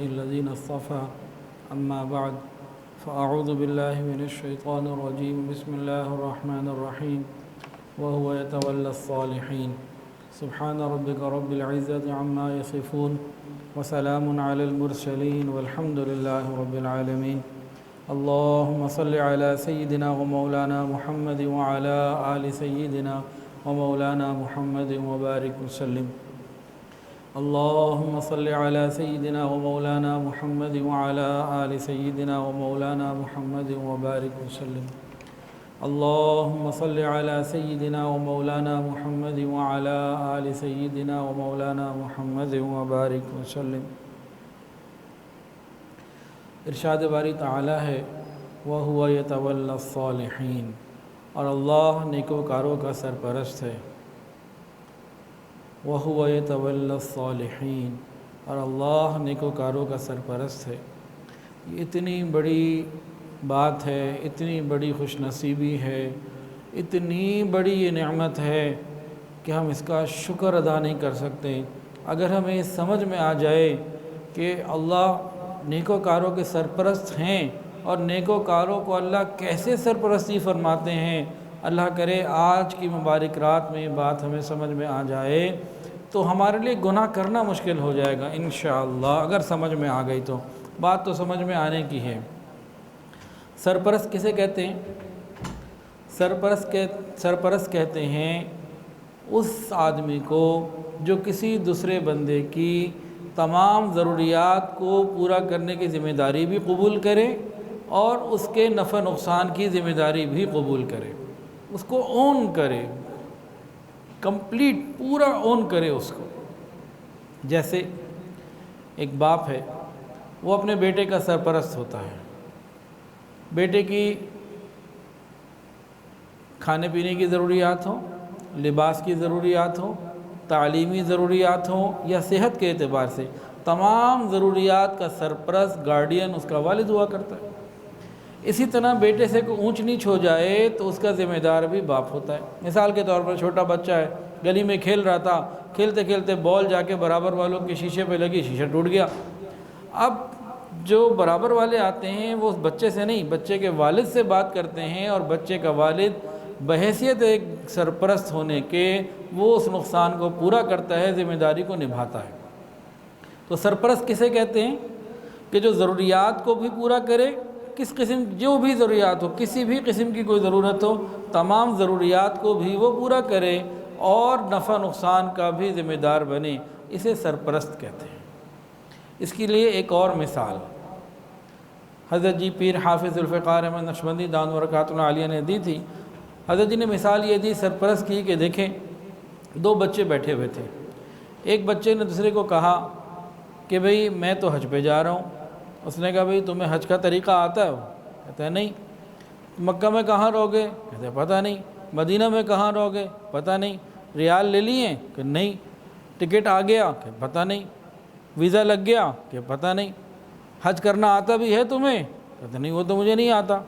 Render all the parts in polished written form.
الذين اصطفى أما بعد فأعوذ بالله من الشيطان الرجيم بسم الله الرحمن الرحيم وهو يتولى الصالحين سبحان ربك رب العزة عما يصفون وسلام على المرسلين والحمد لله رب العالمين اللهم صل على سيدنا ومولانا محمد وعلى آل سيدنا ومولانا محمد وبارك وسلم اللهم صل على سيدنا ومولانا محمد وعلى آل سيدنا ومولانا محمد وبارك وسلم اللهم صل على سيدنا ومولانا محمد وعلى آل سيدنا ومولانا محمد وبارك وسلم ارشاد باری تعالی ہے وَهُوَ يَتَوَلَّى الصَّالِحِينَ اور اللہ نیکوکاروں کا سرپرست ہے وَهُوَ يَتَوَلَّى الصَّالِحِينَ اور اللہ نیکوکاروں کا سرپرست ہے۔ یہ اتنی بڑی بات ہے، اتنی بڑی خوش نصیبی ہے، اتنی بڑی یہ نعمت ہے کہ ہم اس کا شکر ادا نہیں کر سکتے۔ اگر ہمیں سمجھ میں آ جائے کہ اللہ نیکوکاروں کے سرپرست ہیں اور نیکوکاروں کو اللہ کیسے سرپرستی فرماتے ہیں، اللہ کرے آج کی مبارک رات میں یہ بات ہمیں سمجھ میں آ جائے تو ہمارے لیے گناہ کرنا مشکل ہو جائے گا انشاءاللہ۔ اگر سمجھ میں آ گئی تو بات تو سمجھ میں آنے کی ہے۔ سرپرست کسے کہتے ہیں؟ سرپرست کہتے ہیں اس آدمی کو جو کسی دوسرے بندے کی تمام ضروریات کو پورا کرنے کی ذمہ داری بھی قبول کرے اور اس کے نفع نقصان کی ذمہ داری بھی قبول کرے، اس کو اون کرے، کمپلیٹ پورا اون کرے اس کو۔ جیسے ایک باپ ہے، وہ اپنے بیٹے کا سرپرست ہوتا ہے، بیٹے کی کھانے پینے کی ضروریات ہوں، لباس کی ضروریات ہوں، تعلیمی ضروریات ہوں یا صحت کے اعتبار سے تمام ضروریات کا سرپرست گارڈین اس کا والد ہوا کرتا ہے۔ اسی طرح بیٹے سے کوئی اونچ نیچ ہو جائے تو اس کا ذمہ دار بھی باپ ہوتا ہے۔ مثال کے طور پر چھوٹا بچہ ہے، گلی میں کھیل رہا تھا، کھیلتے کھیلتے بال جا کے برابر والوں کے شیشے پہ لگی، شیشہ ٹوٹ گیا۔ اب جو برابر والے آتے ہیں وہ اس بچے سے نہیں، بچے کے والد سے بات کرتے ہیں اور بچے کا والد بحیثیت ایک سرپرست ہونے کے وہ اس نقصان کو پورا کرتا ہے، ذمہ داری کو نبھاتا ہے۔ تو سرپرست کسے کہتے ہیں؟ کہ جو ضروریات کو بھی پورا کرے، کس قسم جو بھی ضروریات ہو، کسی بھی قسم کی کوئی ضرورت ہو، تمام ضروریات کو بھی وہ پورا کرے اور نفع نقصان کا بھی ذمہ دار بنے، اسے سرپرست کہتے ہیں۔ اس کے لیے ایک اور مثال حضرت جی پیر حافظ ذوالفقار احمد نقشبندی دامت برکاتہ العالیہ نے دی تھی۔ حضرت جی نے مثال یہ دی سرپرست کی کہ دیکھیں دو بچے بیٹھے ہوئے تھے، ایک بچے نے دوسرے کو کہا کہ بھئی میں تو حج پہ جا رہا ہوں۔ اس نے کہا بھئی تمہیں حج کا طریقہ آتا ہے؟ کہتا ہے نہیں۔ مکہ میں کہاں رہو گے؟ کہتے ہیں پتہ نہیں۔ مدینہ میں کہاں رہو گے؟ پتہ نہیں۔ ریال لے لیے؟ کہ نہیں۔ ٹکٹ آ گیا؟ کہ پتہ نہیں۔ ویزا لگ گیا؟ کہ پتہ نہیں۔ حج کرنا آتا بھی ہے تمہیں؟ کہتے نہیں وہ تو مجھے نہیں آتا۔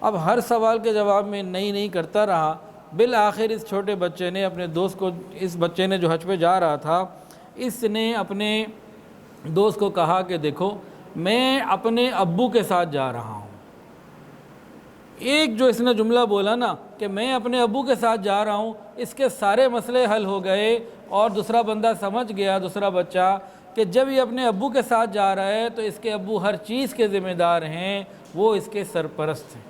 اب ہر سوال کے جواب میں نہیں کرتا رہا۔ بالآخر اس چھوٹے بچے نے اپنے دوست کو، اس بچے نے جو حج پہ جا رہا تھا، اس نے اپنے دوست کو کہا کہ دیکھو میں اپنے ابو کے ساتھ جا رہا ہوں۔ ایک جو اس نے جملہ بولا نا کہ میں اپنے ابو کے ساتھ جا رہا ہوں، اس کے سارے مسئلے حل ہو گئے اور دوسرا بندہ سمجھ گیا، دوسرا بچہ، کہ جب یہ اپنے ابو کے ساتھ جا رہا ہے تو اس کے ابو ہر چیز کے ذمہ دار ہیں، وہ اس کے سرپرست ہیں،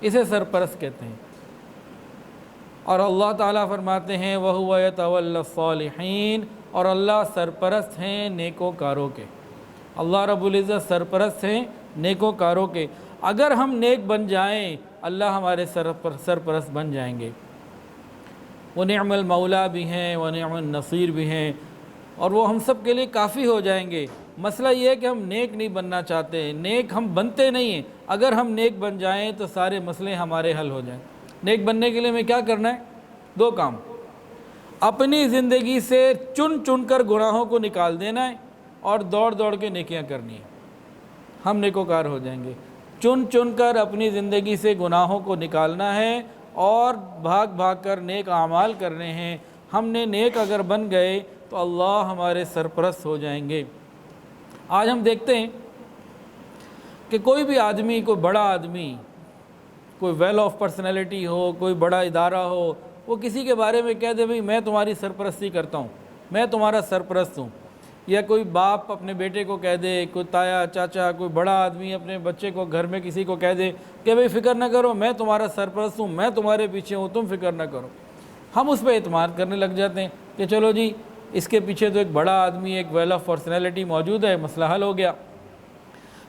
اسے سرپرست کہتے ہیں۔ اور اللہ تعالیٰ فرماتے ہیں وَهُوَ يَتَوَلَّى الصَّالِحِينَ اور اللہ سرپرست ہیں نیکوکاروں کے۔ اللہ رب العزت سرپرست ہیں نیکوکاروں کے۔ اگر ہم نیک بن جائیں اللہ ہمارے سرپرست بن جائیں گے۔ وہ نعم المولا بھی ہیں، وہ نعم النصیر بھی ہیں، اور وہ ہم سب کے لیے کافی ہو جائیں گے۔ مسئلہ یہ ہے کہ ہم نیک نہیں بننا چاہتے، نیک ہم بنتے نہیں ہیں۔ اگر ہم نیک بن جائیں تو سارے مسئلے ہمارے حل ہو جائیں۔ نیک بننے کے لیے ہمیں کیا کرنا ہے؟ دو کام۔ اپنی زندگی سے چن چن کر گناہوں کو نکال دینا ہے اور دوڑ دوڑ کے نیکیاں کرنی ہیں، ہم نیکوکار ہو جائیں گے۔ چن چن کر اپنی زندگی سے گناہوں کو نکالنا ہے اور بھاگ بھاگ کر نیک اعمال کرنے ہیں۔ ہم نے نیک اگر بن گئے تو اللہ ہمارے سرپرست ہو جائیں گے۔ آج ہم دیکھتے ہیں کہ کوئی بھی آدمی، کوئی بڑا آدمی، کوئی ویل آف پرسنالٹی ہو، کوئی بڑا ادارہ ہو، وہ کسی کے بارے میں کہہ دے بھئی میں تمہاری سرپرستی کرتا ہوں، میں تمہارا سرپرست ہوں، یا کوئی باپ اپنے بیٹے کو کہہ دے، کوئی تایا چاچا، کوئی بڑا آدمی اپنے بچے کو گھر میں کسی کو کہہ دے کہ بھئی فکر نہ کرو، میں تمہارا سرپرست ہوں، میں تمہارے پیچھے ہوں، تم فکر نہ کرو۔ ہم اس پہ اعتماد کرنے لگ جاتے ہیں کہ چلو جی اس کے پیچھے تو ایک بڑا آدمی، ایک ویل آف پرسنالٹی موجود ہے، مسئلہ حل ہو گیا۔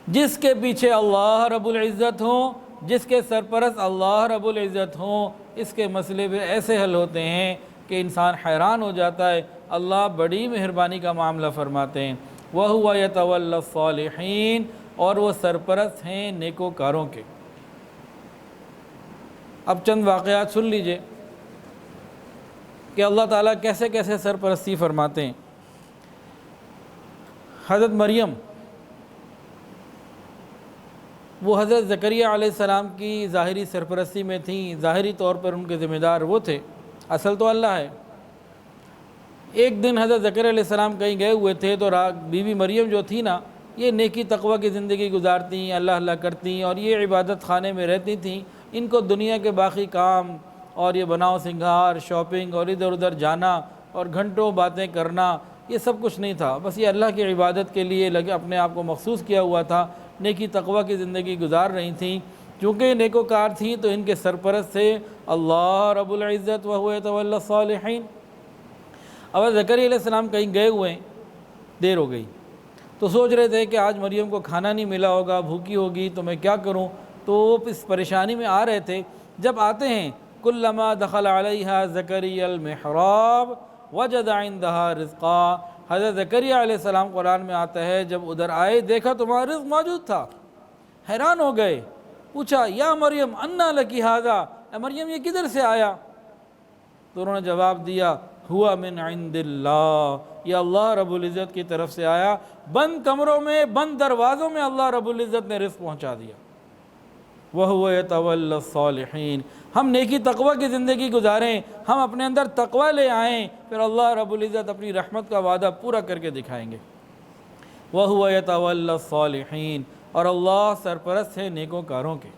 جس کے پیچھے اللہ رب العزت ہوں، جس کے سرپرست اللہ رب العزت ہوں، اس کے مسئلے پہ ایسے حل ہوتے ہیں کہ انسان حیران ہو جاتا ہے۔ اللہ بڑی مہربانی کا معاملہ فرماتے ہیں، وَهُوَ يَتَوَلَّى الصَّالِحِينَ، اور وہ سرپرست ہیں نیکوکاروں کے۔ اب چند واقعات سن لیجئے کہ اللہ تعالیٰ کیسے کیسے سرپرستی فرماتے ہیں۔ حضرت مریم، وہ حضرت زکریا علیہ السلام کی ظاہری سرپرستی میں تھیں، ظاہری طور پر ان کے ذمہ دار وہ تھے، اصل تو اللہ ہے۔ ایک دن حضرت زکریا علیہ السلام کہیں گئے ہوئے تھے تو بی بی مریم جو تھی نا، یہ نیکی تقوی کی زندگی گزارتی، اللہ اللہ کرتی اور یہ عبادت خانے میں رہتی تھیں۔ ان کو دنیا کے باقی کام اور یہ بناؤ سنگھار، شاپنگ اور ادھر ادھر جانا اور گھنٹوں باتیں کرنا، یہ سب کچھ نہیں تھا۔ بس یہ اللہ کی عبادت کے لیے اپنے آپ کو مخصوص کیا ہوا تھا، نیکی تقوی کی زندگی گزار رہی تھیں۔ چونکہ نیکوکار تھیں تو ان کے سرپرست تھے اللہ رب العزت، وَهُوَ يَتَوَلَّى الصَّالِحِينَ۔ اب زکریا علیہ السلام کہیں گئے ہوئے ہیں، دیر ہو گئی، تو سوچ رہے تھے کہ آج مریم کو کھانا نہیں ملا ہوگا، بھوکی ہوگی، تو میں کیا کروں؟ تو وہ اس پریشانی میں آ رہے تھے۔ جب آتے ہیں کلما دخل علیہا زکریا المحراب وجد عندها رزقا، حضرت زکریا علیہ السلام قرآن میں آتا ہے جب ادھر آئے دیکھا تو وہاں رزق موجود تھا، حیران ہو گئے، پوچھا یا مریم انا لکی ھذا، اے مریم یہ کدھر سے آیا؟ تو انہوں نے جواب دیا ہوا من عند اللہ، یہ اللہ رب العزت کی طرف سے آیا، بند کمروں میں، بند دروازوں میں اللہ رب العزت نے رزق پہنچا دیا۔ وَهُوَ يَتَوَلَّى الصَّالِحِينَ، ہم نیکی تقوی کی زندگی گزاریں، ہم اپنے اندر تقوی لے آئیں، پھر اللہ رب العزت اپنی رحمت کا وعدہ پورا کر کے دکھائیں گے۔ وَهُوَ يَتَوَلَّى الصَّالِحِينَ، اور اللہ سرپرست ہے نیکوکاروں کے۔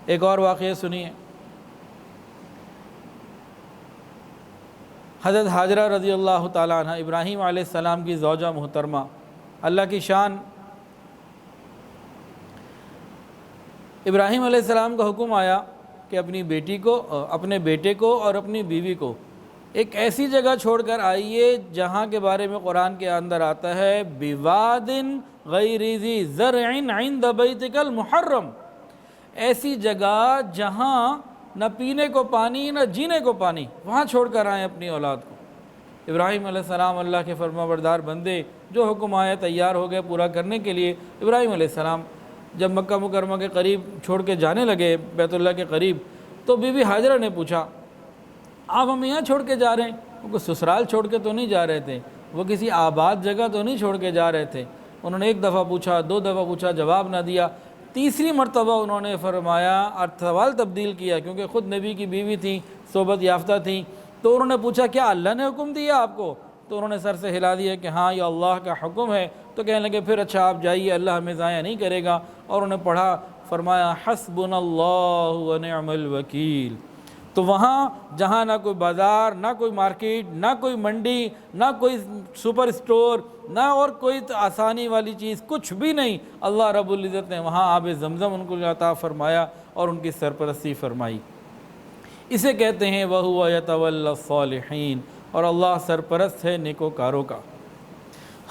ایک اور واقعہ سنیے، حضرت حاجرہ رضی اللہ تعالیٰ عنہ، ابراہیم علیہ السلام کی زوجہ محترمہ، اللہ کی شان۔ ابراہیم علیہ السلام کا حکم آیا کہ اپنی بیٹی کو، اپنے بیٹے کو اور اپنی بیوی کو ایک ایسی جگہ چھوڑ کر آئیے جہاں کے بارے میں قرآن کے اندر آتا ہے بِوَادٍ غَيْرِ ذِي زَرْعٍ عِنْدَ بَيْتِكَ الْمُحَرَّمِ، ایسی جگہ جہاں نہ پینے کو پانی نہ جینے کو پانی، وہاں چھوڑ کر آئیں اپنی اولاد کو۔ ابراہیم علیہ السلام اللہ کے فرما بردار بندے، جو حکم آیا تیار ہو گئے پورا کرنے کے لیے۔ ابراہیم علیہ السلام جب مکہ مکرمہ کے قریب چھوڑ کے جانے لگے، بیت اللہ کے قریب، تو بی بی حاجرہ نے پوچھا آپ ہم یہاں چھوڑ کے جا رہے ہیں؟ وہ کوئی سسرال چھوڑ کے تو نہیں جا رہے تھے، وہ کسی آباد جگہ تو نہیں چھوڑ کے جا رہے تھے۔ انہوں نے ایک دفعہ پوچھا، دو دفعہ پوچھا، جواب نہ دیا۔ تیسری مرتبہ انہوں نے فرمایا اور سوال تبدیل کیا، کیونکہ خود نبی کی بیوی تھیں، صحبت یافتہ تھیں، تو انہوں نے پوچھا کیا اللہ نے حکم دیا آپ کو؟ تو انہوں نے سر سے ہلا دیا کہ ہاں یہ اللہ کا حکم ہے۔ تو کہنے لگے پھر اچھا آپ جائیے، اللہ ہمیں ضائع نہیں کرے گا۔ اور انہوں نے پڑھا، فرمایا حسبنا اللہ ونعم الوکیل۔ تو وہاں جہاں نہ کوئی بازار، نہ کوئی مارکیٹ، نہ کوئی منڈی، نہ کوئی سپر اسٹور، نہ اور کوئی آسانی والی چیز، کچھ بھی نہیں، اللہ رب العزت نے وہاں آب زمزم ان کو عطا فرمایا اور ان کی سرپرستی فرمائی۔ اسے کہتے ہیں وَهُوَ يَتَوَلَّى الصَّالِحِينَ، اور اللہ سرپرست ہے نیکوکاروں کا۔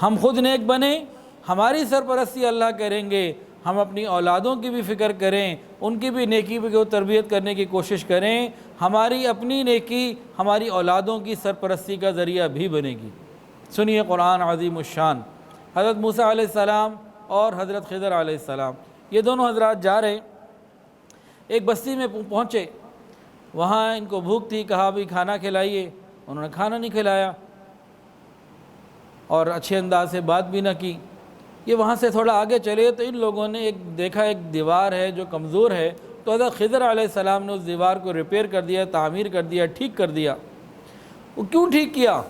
ہم خود نیک بنیں، ہماری سرپرستی اللہ کریں گے، ہم اپنی اولادوں کی بھی فکر کریں، ان کی بھی نیکی کو تربیت کرنے کی کوشش کریں، ہماری اپنی نیکی ہماری اولادوں کی سرپرستی کا ذریعہ بھی بنے گی۔ سنیے قرآن عظیم الشان، حضرت موسیٰ علیہ السلام اور حضرت خضر علیہ السلام، یہ دونوں حضرات جا رہے، ایک بستی میں پہنچے، وہاں ان کو بھوک تھی، کہا بھی کھانا کھلائیے، انہوں نے کھانا نہیں کھلایا اور اچھے انداز سے بات بھی نہ کی۔ یہ وہاں سے تھوڑا آگے چلے تو ان لوگوں نے ایک دیکھا ایک دیوار ہے جو کمزور ہے، تو حضرت خضر علیہ السلام نے اس دیوار کو ریپیئر کر دیا، تعمیر کر دیا، ٹھیک کر دیا۔ وہ کیوں ٹھیک کیا؟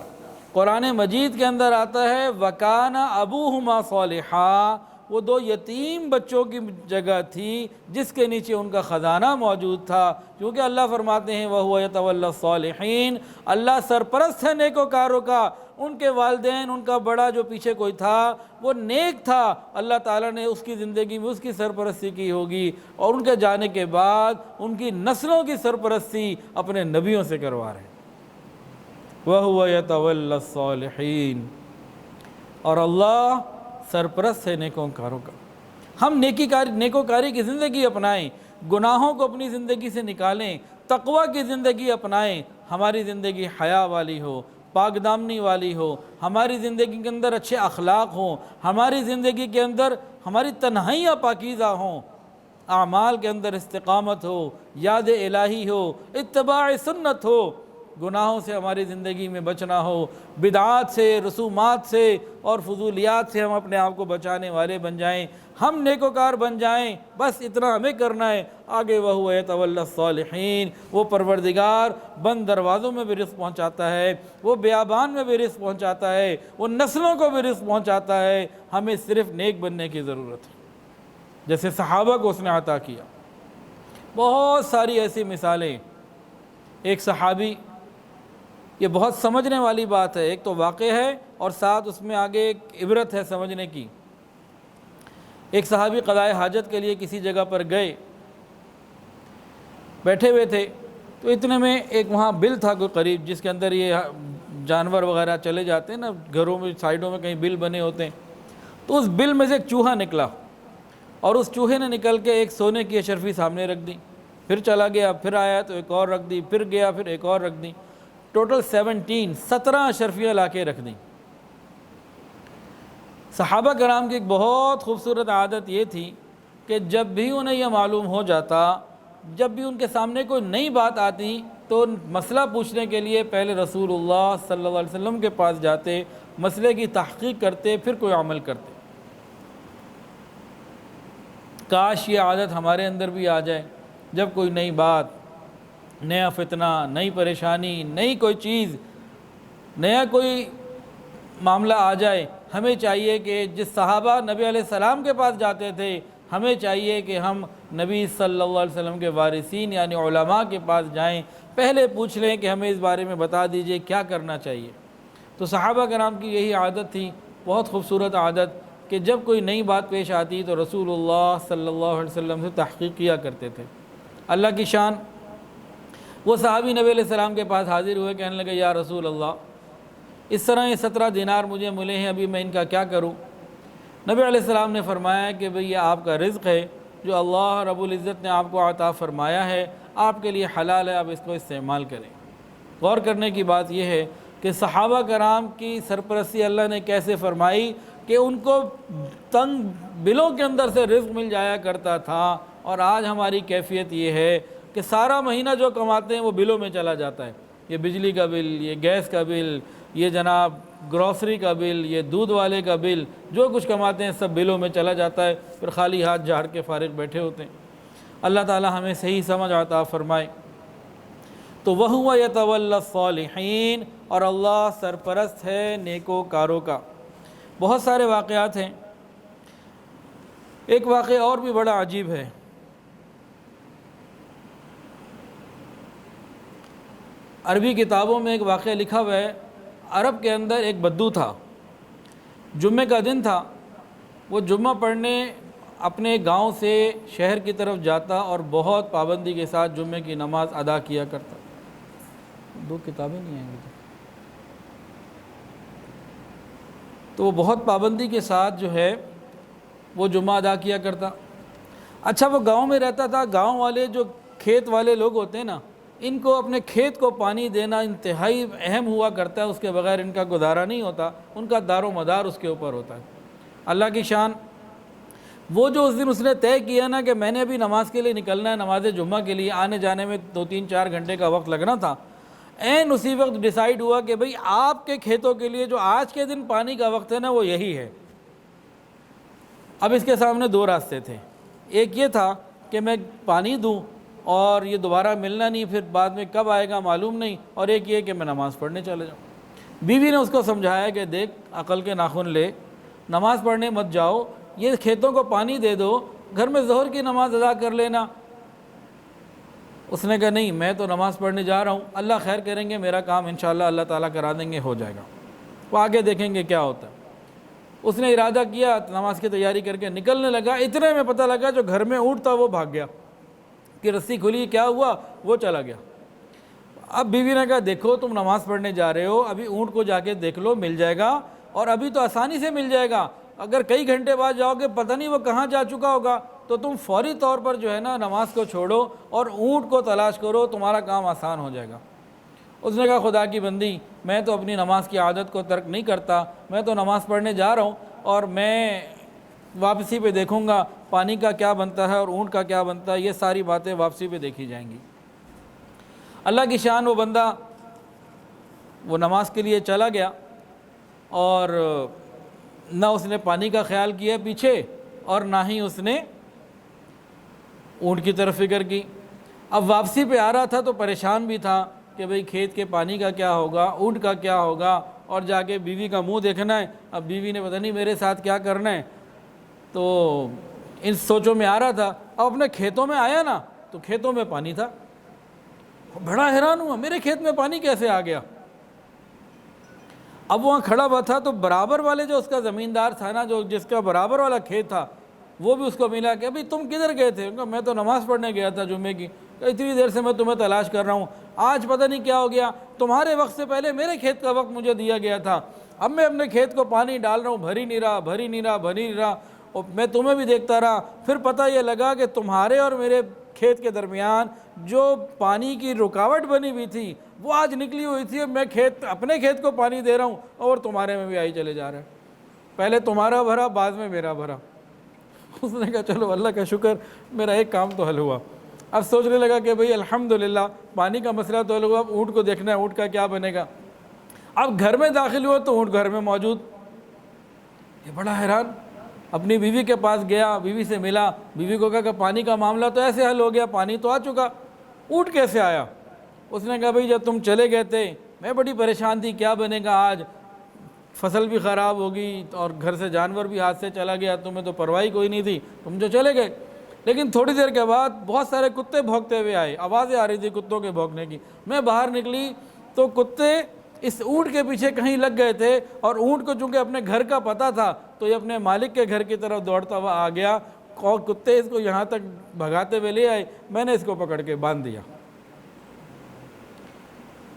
قرآن مجید کے اندر آتا ہے وَكَانَ أَبُوهُمَا صَالِحًا، وہ دو یتیم بچوں کی جگہ تھی جس کے نیچے ان کا خزانہ موجود تھا، کیونکہ اللہ فرماتے ہیں وَهُوَ يَتَوَلَّى الصَّالِحِينَ، اللہ سرپرست ہے نیکوکاروں کا۔ ان کے والدین، ان کا بڑا جو پیچھے کوئی تھا وہ نیک تھا، اللہ تعالیٰ نے اس کی زندگی میں اس کی سرپرستی کی ہوگی، اور ان کے جانے کے بعد ان کی نسلوں کی سرپرستی اپنے نبیوں سے کروا رہے ہیں۔ وَهُوَ يَتَوَلَّى الصَّالِحِينَ، اور اللہ سرپرست ہے نیکوکاروں کا۔ ہم نیکوکاری کی زندگی اپنائیں، گناہوں کو اپنی زندگی سے نکالیں، تقوی کی زندگی اپنائیں، ہماری زندگی حیا والی ہو، پاک دامنی والی ہو، ہماری زندگی کے اندر اچھے اخلاق ہوں، ہماری زندگی کے اندر ہماری تنہائیاں پاکیزہ ہوں، اعمال کے اندر استقامت ہو، یاد الہی ہو، اتباع سنت ہو، گناہوں سے ہماری زندگی میں بچنا ہو، بدعات سے، رسومات سے اور فضولیات سے ہم اپنے آپ کو بچانے والے بن جائیں، ہم نیکوکار بن جائیں، بس اتنا ہمیں کرنا ہے۔ آگے وَهُوَ يَتَوَلَّى الصَّالِحِينَ، وہ پروردگار بند دروازوں میں بھی رزق پہنچاتا ہے، وہ بیابان میں بھی رزق پہنچاتا ہے، وہ نسلوں کو بھی رزق پہنچاتا ہے، ہمیں صرف نیک بننے کی ضرورت ہے، جیسے صحابہ کو اس نے عطا کیا۔ بہت ساری ایسی مثالیں۔ ایک صحابی، یہ بہت سمجھنے والی بات ہے، ایک تو واقع ہے اور ساتھ اس میں آگے ایک عبرت ہے سمجھنے کی۔ ایک صحابی قضائے حاجت کے لیے کسی جگہ پر گئے، بیٹھے ہوئے تھے، تو اتنے میں ایک وہاں بل تھا کوئی قریب، جس کے اندر یہ جانور وغیرہ چلے جاتے ہیں نا، گھروں میں سائیڈوں میں کہیں بل بنے ہوتے ہیں، تو اس بل میں سے ایک چوہا نکلا، اور اس چوہے نے نکل کے ایک سونے کی اشرفی سامنے رکھ دی، پھر چلا گیا، پھر آیا تو ایک اور رکھ دی، پھر گیا پھر ایک اور رکھ دی، ٹوٹل 17 اشرفیاں لا کے رکھ دیں۔ صحابہ کرام کی ایک بہت خوبصورت عادت یہ تھی کہ جب بھی انہیں یہ معلوم ہو جاتا، جب بھی ان کے سامنے کوئی نئی بات آتی تو مسئلہ پوچھنے کے لیے پہلے رسول اللہ صلی اللہ علیہ وسلم کے پاس جاتے، مسئلے کی تحقیق کرتے، پھر کوئی عمل کرتے۔ کاش یہ عادت ہمارے اندر بھی آ جائے، جب کوئی نئی بات، نیا فتنہ، نئی پریشانی، نئی کوئی چیز، نیا کوئی معاملہ آ جائے، ہمیں چاہیے کہ جس صحابہ نبی علیہ السلام کے پاس جاتے تھے، ہمیں چاہیے کہ ہم نبی صلی اللہ علیہ وسلم کے وارثین یعنی علماء کے پاس جائیں، پہلے پوچھ لیں کہ ہمیں اس بارے میں بتا دیجئے کیا کرنا چاہیے۔ تو صحابہ کرام کی یہی عادت تھی، بہت خوبصورت عادت، کہ جب کوئی نئی بات پیش آتی تو رسول اللہ صلی اللہ علیہ وسلم سے تحقیق کیا کرتے تھے۔ اللہ کی شان، وہ صحابی نبی علیہ السلام کے پاس حاضر ہوئے، کہنے لگے یا رسول اللہ، اس طرح یہ 17 دینار مجھے ملے ہیں، ابھی میں ان کا کیا کروں؟ نبی علیہ السلام نے فرمایا کہ بھئی یہ آپ کا رزق ہے جو اللہ رب العزت نے آپ کو عطا فرمایا ہے، آپ کے لیے حلال ہے، آپ اس کو استعمال کریں۔ غور کرنے کی بات یہ ہے کہ صحابہ کرام کی سرپرستی اللہ نے کیسے فرمائی کہ ان کو تنگ بلوں کے اندر سے رزق مل جایا کرتا تھا، اور آج ہماری کیفیت یہ ہے کہ سارا مہینہ جو کماتے ہیں وہ بلوں میں چلا جاتا ہے، یہ بجلی کا بل، یہ گیس کا بل، یہ جناب گروسری کا بل، یہ دودھ والے کا بل، جو کچھ کماتے ہیں سب بلوں میں چلا جاتا ہے، پھر خالی ہاتھ جھاڑ کے فارغ بیٹھے ہوتے ہیں۔ اللہ تعالی ہمیں صحیح سمجھ عطا فرمائے۔ تو وَهُوَ يَتَوَلَّى الصَّالِحِينَ، اور اللہ سرپرست ہے نیکوکاروں کا۔ بہت سارے واقعات ہیں، ایک واقعہ اور بھی بڑا عجیب ہے۔ عربی کتابوں میں ایک واقعہ لکھا ہوا ہے، عرب کے اندر ایک بدو تھا، جمعہ کا دن تھا، وہ جمعہ پڑھنے اپنے گاؤں سے شہر کی طرف جاتا اور بہت پابندی کے ساتھ جمعہ کی نماز ادا کیا کرتا۔ دو کتابیں نہیں آئیں گی تو وہ بہت پابندی کے ساتھ جو ہے وہ جمعہ ادا کیا کرتا۔ اچھا، وہ گاؤں میں رہتا تھا، گاؤں والے جو کھیت والے لوگ ہوتے ہیں نا، ان کو اپنے کھیت کو پانی دینا انتہائی اہم ہوا کرتا ہے، اس کے بغیر ان کا گزارا نہیں ہوتا، ان کا دار و مدار اس کے اوپر ہوتا ہے۔ اللہ کی شان، وہ جو اس دن اس نے طے کیا نا کہ میں نے ابھی نماز کے لیے نکلنا ہے، نماز جمعہ کے لیے آنے جانے میں 2-3-4 گھنٹے کا وقت لگنا تھا، عین اسی وقت ڈیسائیڈ ہوا کہ بھئی آپ کے کھیتوں کے لیے جو آج کے دن پانی کا وقت ہے نا وہ یہی ہے۔ اب اس کے سامنے 2 راستے تھے، ایک یہ تھا کہ میں پانی دوں اور یہ دوبارہ ملنا نہیں، پھر بعد میں کب آئے گا معلوم نہیں، اور ایک یہ کہ میں نماز پڑھنے چلے جاؤں۔ بیوی نے اس کو سمجھایا کہ دیکھ عقل کے ناخن لے، نماز پڑھنے مت جاؤ، یہ کھیتوں کو پانی دے دو، گھر میں ظہر کی نماز ادا کر لینا۔ اس نے کہا نہیں، میں تو نماز پڑھنے جا رہا ہوں، اللہ خیر کریں گے، میرا کام انشاءاللہ اللہ تعالیٰ کرا دیں گے، ہو جائے گا، وہ آگے دیکھیں گے کیا ہوتا ہے۔ اس نے ارادہ کیا، نماز کی تیاری کر کے نکلنے لگا، اتنے میں پتہ لگا جو گھر میں اونٹ تھا وہ بھاگ گیا، کہ رسی کھلی، کیا ہوا، وہ چلا گیا۔ اب بیوی نے کہا دیکھو تم نماز پڑھنے جا رہے ہو، ابھی اونٹ کو جا کے دیکھ لو، مل جائے گا، اور ابھی تو آسانی سے مل جائے گا، اگر کئی گھنٹے بعد جاؤ گے پتہ نہیں وہ کہاں جا چکا ہوگا، تو تم فوری طور پر جو ہے نا نماز کو چھوڑو اور اونٹ کو تلاش کرو، تمہارا کام آسان ہو جائے گا۔ اس نے کہا خدا کی بندی، میں تو اپنی نماز کی عادت کو ترک نہیں کرتا، میں تو نماز پڑھنے جا رہا ہوں، اور میں واپسی پہ دیکھوں گا پانی کا کیا بنتا ہے اور اونٹ کا کیا بنتا ہے، یہ ساری باتیں واپسی پہ دیکھی جائیں گی۔ اللہ کی شان، وہ بندہ وہ نماز کے لیے چلا گیا، اور نہ اس نے پانی کا خیال کیا پیچھے، اور نہ ہی اس نے اونٹ کی طرف فکر کی۔ اب واپسی پہ آ رہا تھا تو پریشان بھی تھا کہ بھئی کھیت کے پانی کا کیا ہوگا، اونٹ کا کیا ہوگا، اور جا کے بیوی کا منہ دیکھنا ہے، اب بیوی نے پتہ نہیں میرے ساتھ کیا کرنا ہے، تو ان سوچوں میں آ رہا تھا۔ اب اپنے کھیتوں میں آیا نا تو کھیتوں میں پانی تھا، بڑا حیران ہوا میرے کھیت میں پانی کیسے آ گیا۔ اب وہاں کھڑا ہوا تھا تو برابر والے جو اس کا زمیندار تھا نا، جو جس کا برابر والا کھیت تھا، وہ بھی اس کو ملا کہ ابھی تم کدھر گئے تھے؟ کہا میں تو نماز پڑھنے گیا تھا جمعے کی، اتنی دیر سے میں تمہیں تلاش کر رہا ہوں، آج پتہ نہیں کیا ہو گیا، تمہارے وقت سے پہلے میرے کھیت کا وقت مجھے دیا گیا تھا، اب میں اپنے کھیت کو پانی ڈال رہا ہوں، بھر ہی نہیں رہا، بھر ہی نہیں رہا، بھر ہی نہیں رہا، اور میں تمہیں بھی دیکھتا رہا، پھر پتہ یہ لگا کہ تمہارے اور میرے کھیت کے درمیان جو پانی کی رکاوٹ بنی ہوئی تھی وہ آج نکلی ہوئی تھی، میں اپنے کھیت کو پانی دے رہا ہوں اور تمہارے میں بھی آئی چلے جا رہا ہے، پہلے تمہارا بھرا بعد میں میرا بھرا۔ اس نے کہا چلو اللہ کا شکر، میرا ایک کام تو حل ہوا۔ اب سوچنے لگا کہ بھئی الحمدللہ پانی کا مسئلہ تو حل ہوا، اب اونٹ کو دیکھنا ہے، اونٹ کا کیا بنے گا۔ اب گھر میں داخل ہوا تو اونٹ گھر میں موجود، یہ بڑا حیران، اپنی بیوی کے پاس گیا، بیوی سے ملا، بیوی کو کہا کہ پانی کا معاملہ تو ایسے حل ہو گیا، پانی تو آ چکا، اونٹ کیسے آیا؟ اس نے کہا بھئی جب تم چلے گئے تھے میں بڑی پریشان تھی، کیا بنے گا آج، فصل بھی خراب ہوگی اور گھر سے جانور بھی ہاتھ سے چلا گیا، تمہیں تو پرواہی کوئی نہیں تھی، تم جو چلے گئے۔ لیکن تھوڑی دیر کے بعد بہت سارے کتے بھونکتے ہوئے آئے، آوازیں آ رہی تھی کتوں کے بھونکنے کی، میں باہر نکلی تو کتے اس اونٹ کے پیچھے کہیں لگ گئے تھے، اور اونٹ کو چونکہ اپنے گھر کا پتہ تھا تو یہ اپنے مالک کے گھر کی طرف دوڑتا ہوا آ گیا، اور کتے اس کو یہاں تک بھگاتے ہوئے لے آئے، میں نے اس کو پکڑ کے باندھ دیا۔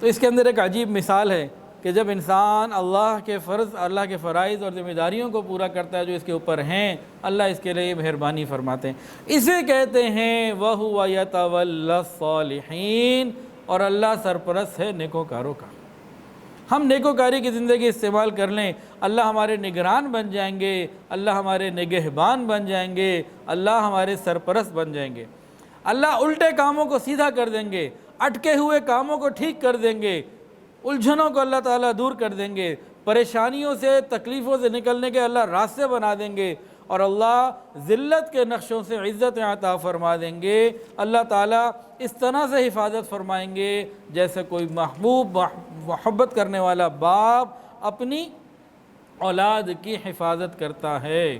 تو اس کے اندر ایک عجیب مثال ہے کہ جب انسان اللہ کے فرض، اللہ کے فرائض اور ذمہ داریوں کو پورا کرتا ہے جو اس کے اوپر ہیں، اللہ اس کے لیے مہربانی فرماتے ہیں۔ اسے کہتے ہیں وَهُوَ يَتَوَلَّى الصَّالِحِينَ، اور اللہ سرپرست ہے نیکوکاروں کا۔ ہم نیکوکاری کی زندگی استعمال کر لیں، اللہ ہمارے نگران بن جائیں گے، اللہ ہمارے نگہبان بن جائیں گے، اللہ ہمارے سرپرست بن جائیں گے، اللہ الٹے کاموں کو سیدھا کر دیں گے، اٹکے ہوئے کاموں کو ٹھیک کر دیں گے، الجھنوں کو اللہ تعالیٰ دور کر دیں گے، پریشانیوں سے، تکلیفوں سے نکلنے کے اللہ راستے بنا دیں گے، اور اللہ ذلت کے نقشوں سے عزت عطا فرما دیں گے۔ اللہ تعالیٰ اس طرح سے حفاظت فرمائیں گے جیسے کوئی محبوب محبت کرنے والا باپ اپنی اولاد کی حفاظت کرتا ہے۔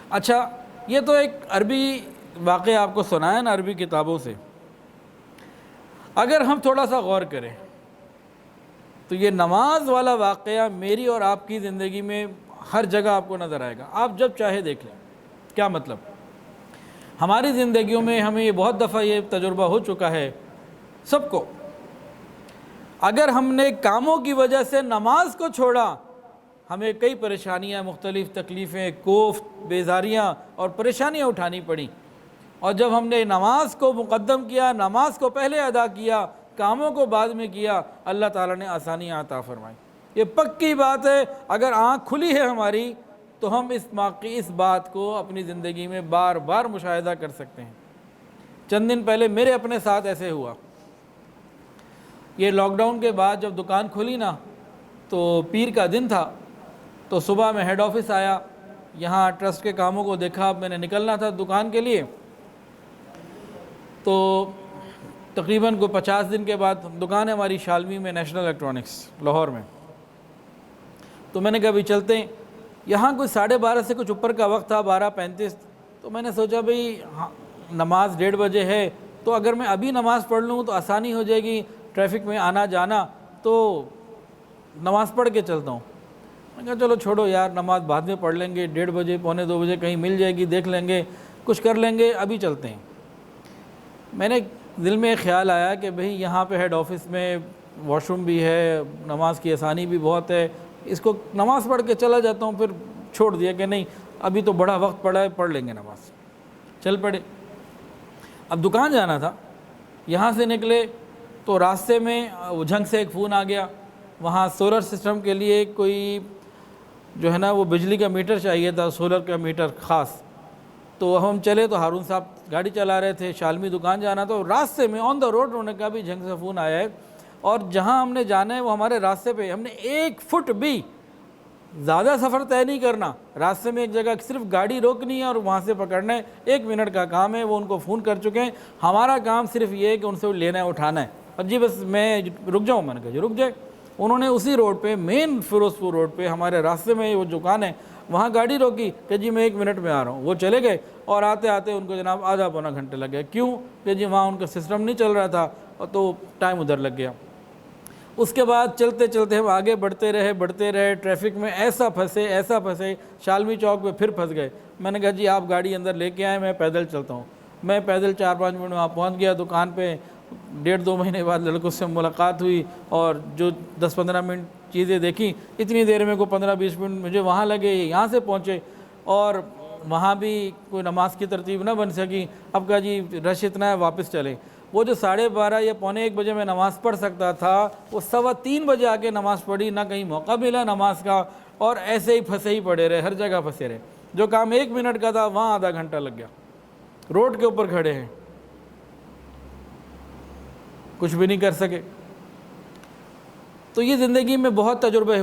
اچھا، یہ تو ایک عربی واقعہ آپ کو سنایا نا عربی کتابوں سے، اگر ہم تھوڑا سا غور کریں تو یہ نماز والا واقعہ میری اور آپ کی زندگی میں ہر جگہ آپ کو نظر آئے گا، آپ جب چاہے دیکھ لیں۔ کیا مطلب؟ ہماری زندگیوں میں ہمیں یہ بہت دفعہ یہ تجربہ ہو چکا ہے سب کو، اگر ہم نے کاموں کی وجہ سے نماز کو چھوڑا، ہمیں کئی پریشانیاں، مختلف تکلیفیں، کوفت، بیزاریاں اور پریشانیاں اٹھانی پڑیں، اور جب ہم نے نماز کو مقدم کیا، نماز کو پہلے ادا کیا، کاموں کو بعد میں کیا، اللہ تعالیٰ نے آسانیاں عطا فرمائی۔ یہ پکی بات ہے، اگر آنکھ کھلی ہے ہماری تو ہم اس بات کو اپنی زندگی میں بار بار مشاہدہ کر سکتے ہیں۔ چند دن پہلے میرے اپنے ساتھ ایسے ہوا، یہ لاک ڈاؤن کے بعد جب دکان کھلی نا تو پیر کا دن تھا، تو صبح میں ہیڈ آفس آیا، یہاں ٹرسٹ کے کاموں کو دیکھا، میں نے نکلنا تھا دکان کے لیے، تو تقریباً کوئی 50 دن کے بعد دکان ہے ہماری شالمی میں، نیشنل الیکٹرانکس لاہور میں، تو میں نے کہا ابھی چلتے ہیں. یہاں کوئی 12:30 سے کچھ اوپر کا وقت تھا, 12:35. تو میں نے سوچا بھئی نماز 1:30 بجے ہے, تو اگر میں ابھی نماز پڑھ لوں تو آسانی ہو جائے گی ٹریفک میں آنا جانا, تو نماز پڑھ کے چلتا ہوں. میں کہا چلو چھوڑو یار, نماز بعد میں پڑھ لیں گے, 1:30 بجے 1:45 بجے کہیں مل جائے گی, دیکھ لیں گے, کچھ کر لیں گے, ابھی چلتے ہیں. میں نے دل میں ایک خیال آیا کہ بھئی یہاں پہ ہیڈ آفس میں واش روم بھی ہے, نماز کی آسانی بھی بہت ہے, اس کو نماز پڑھ کے چلا جاتا ہوں. پھر چھوڑ دیا کہ نہیں ابھی تو بڑا وقت پڑا ہے, پڑھ لیں گے نماز. چل پڑے. اب دکان جانا تھا, یہاں سے نکلے تو راستے میں جھنگ سے ایک فون آ گیا, وہاں سولر سسٹم کے لیے کوئی جو ہے نا وہ بجلی کا میٹر چاہیے تھا, سولر کا میٹر خاص. تو ہم چلے تو ہارون صاحب گاڑی چلا رہے تھے, شالمی دکان جانا تھا, راستے میں آن دا روڈ انہوں نے کہا بھی جھنگ سے فون آیا ہے, اور جہاں ہم نے جانا ہے وہ ہمارے راستے پہ, ہم نے 1 فٹ بھی زیادہ سفر طے نہیں کرنا, راستے میں ایک جگہ صرف گاڑی روکنی ہے اور وہاں سے پکڑنا ہے, 1 منٹ کا کام ہے. وہ ان کو فون کر چکے ہیں, ہمارا کام صرف یہ ہے کہ ان سے لینا ہے, اٹھانا ہے. اور جی بس میں رک جاؤں, میں نے کہا جی رک جائے. انہوں نے اسی روڈ پہ, مین فیروز پور روڈ پہ ہمارے راستے میں وہ دکان ہے, وہاں گاڑی روکی کہ جی میں 1 منٹ میں آ رہا ہوں. وہ چلے گئے اور آتے آتے ان کو جناب آدھا پونا گھنٹہ لگ گیا. کیوں کہ جی وہاں ان کا سسٹم نہیں چل رہا تھا, تو ٹائم ادھر لگ گیا. اس کے بعد چلتے چلتے ہم آگے بڑھتے رہے, ٹریفک میں ایسا پھنسے, شالمی چوک پہ پھر پھنس گئے. میں نے کہا جی آپ گاڑی اندر لے کے آئیں, میں پیدل چلتا ہوں. میں پیدل 4-5 منٹ میں وہاں پہنچ گیا دکان پہ. 1.5-2 مہینے بعد لڑکوں سے ملاقات ہوئی, اور جو 10-15 منٹ چیزیں دیکھیں, اتنی دیر میں کو 15-20 منٹ مجھے وہاں لگے, یہاں سے پہنچے, اور وہاں بھی کوئی نماز کی ترتیب نہ بن سکی. اب کہا جی رش اتنا ہے, واپس چلیں. وہ جو 12:30 یا 1:45 بجے میں نماز پڑھ سکتا تھا, وہ 3:15 بجے آ کے نماز پڑھی, نہ کہیں موقع ملا نماز کا, اور ایسے ہی پھنسے ہی پڑے رہے, ہر جگہ پھنسے رہے. جو کام 1 منٹ کا تھا وہاں آدھا گھنٹہ لگ گیا. روڈ کے اوپر کھڑے ہیں, کچھ بھی نہیں کر سکے. تو یہ زندگی میں بہت تجربے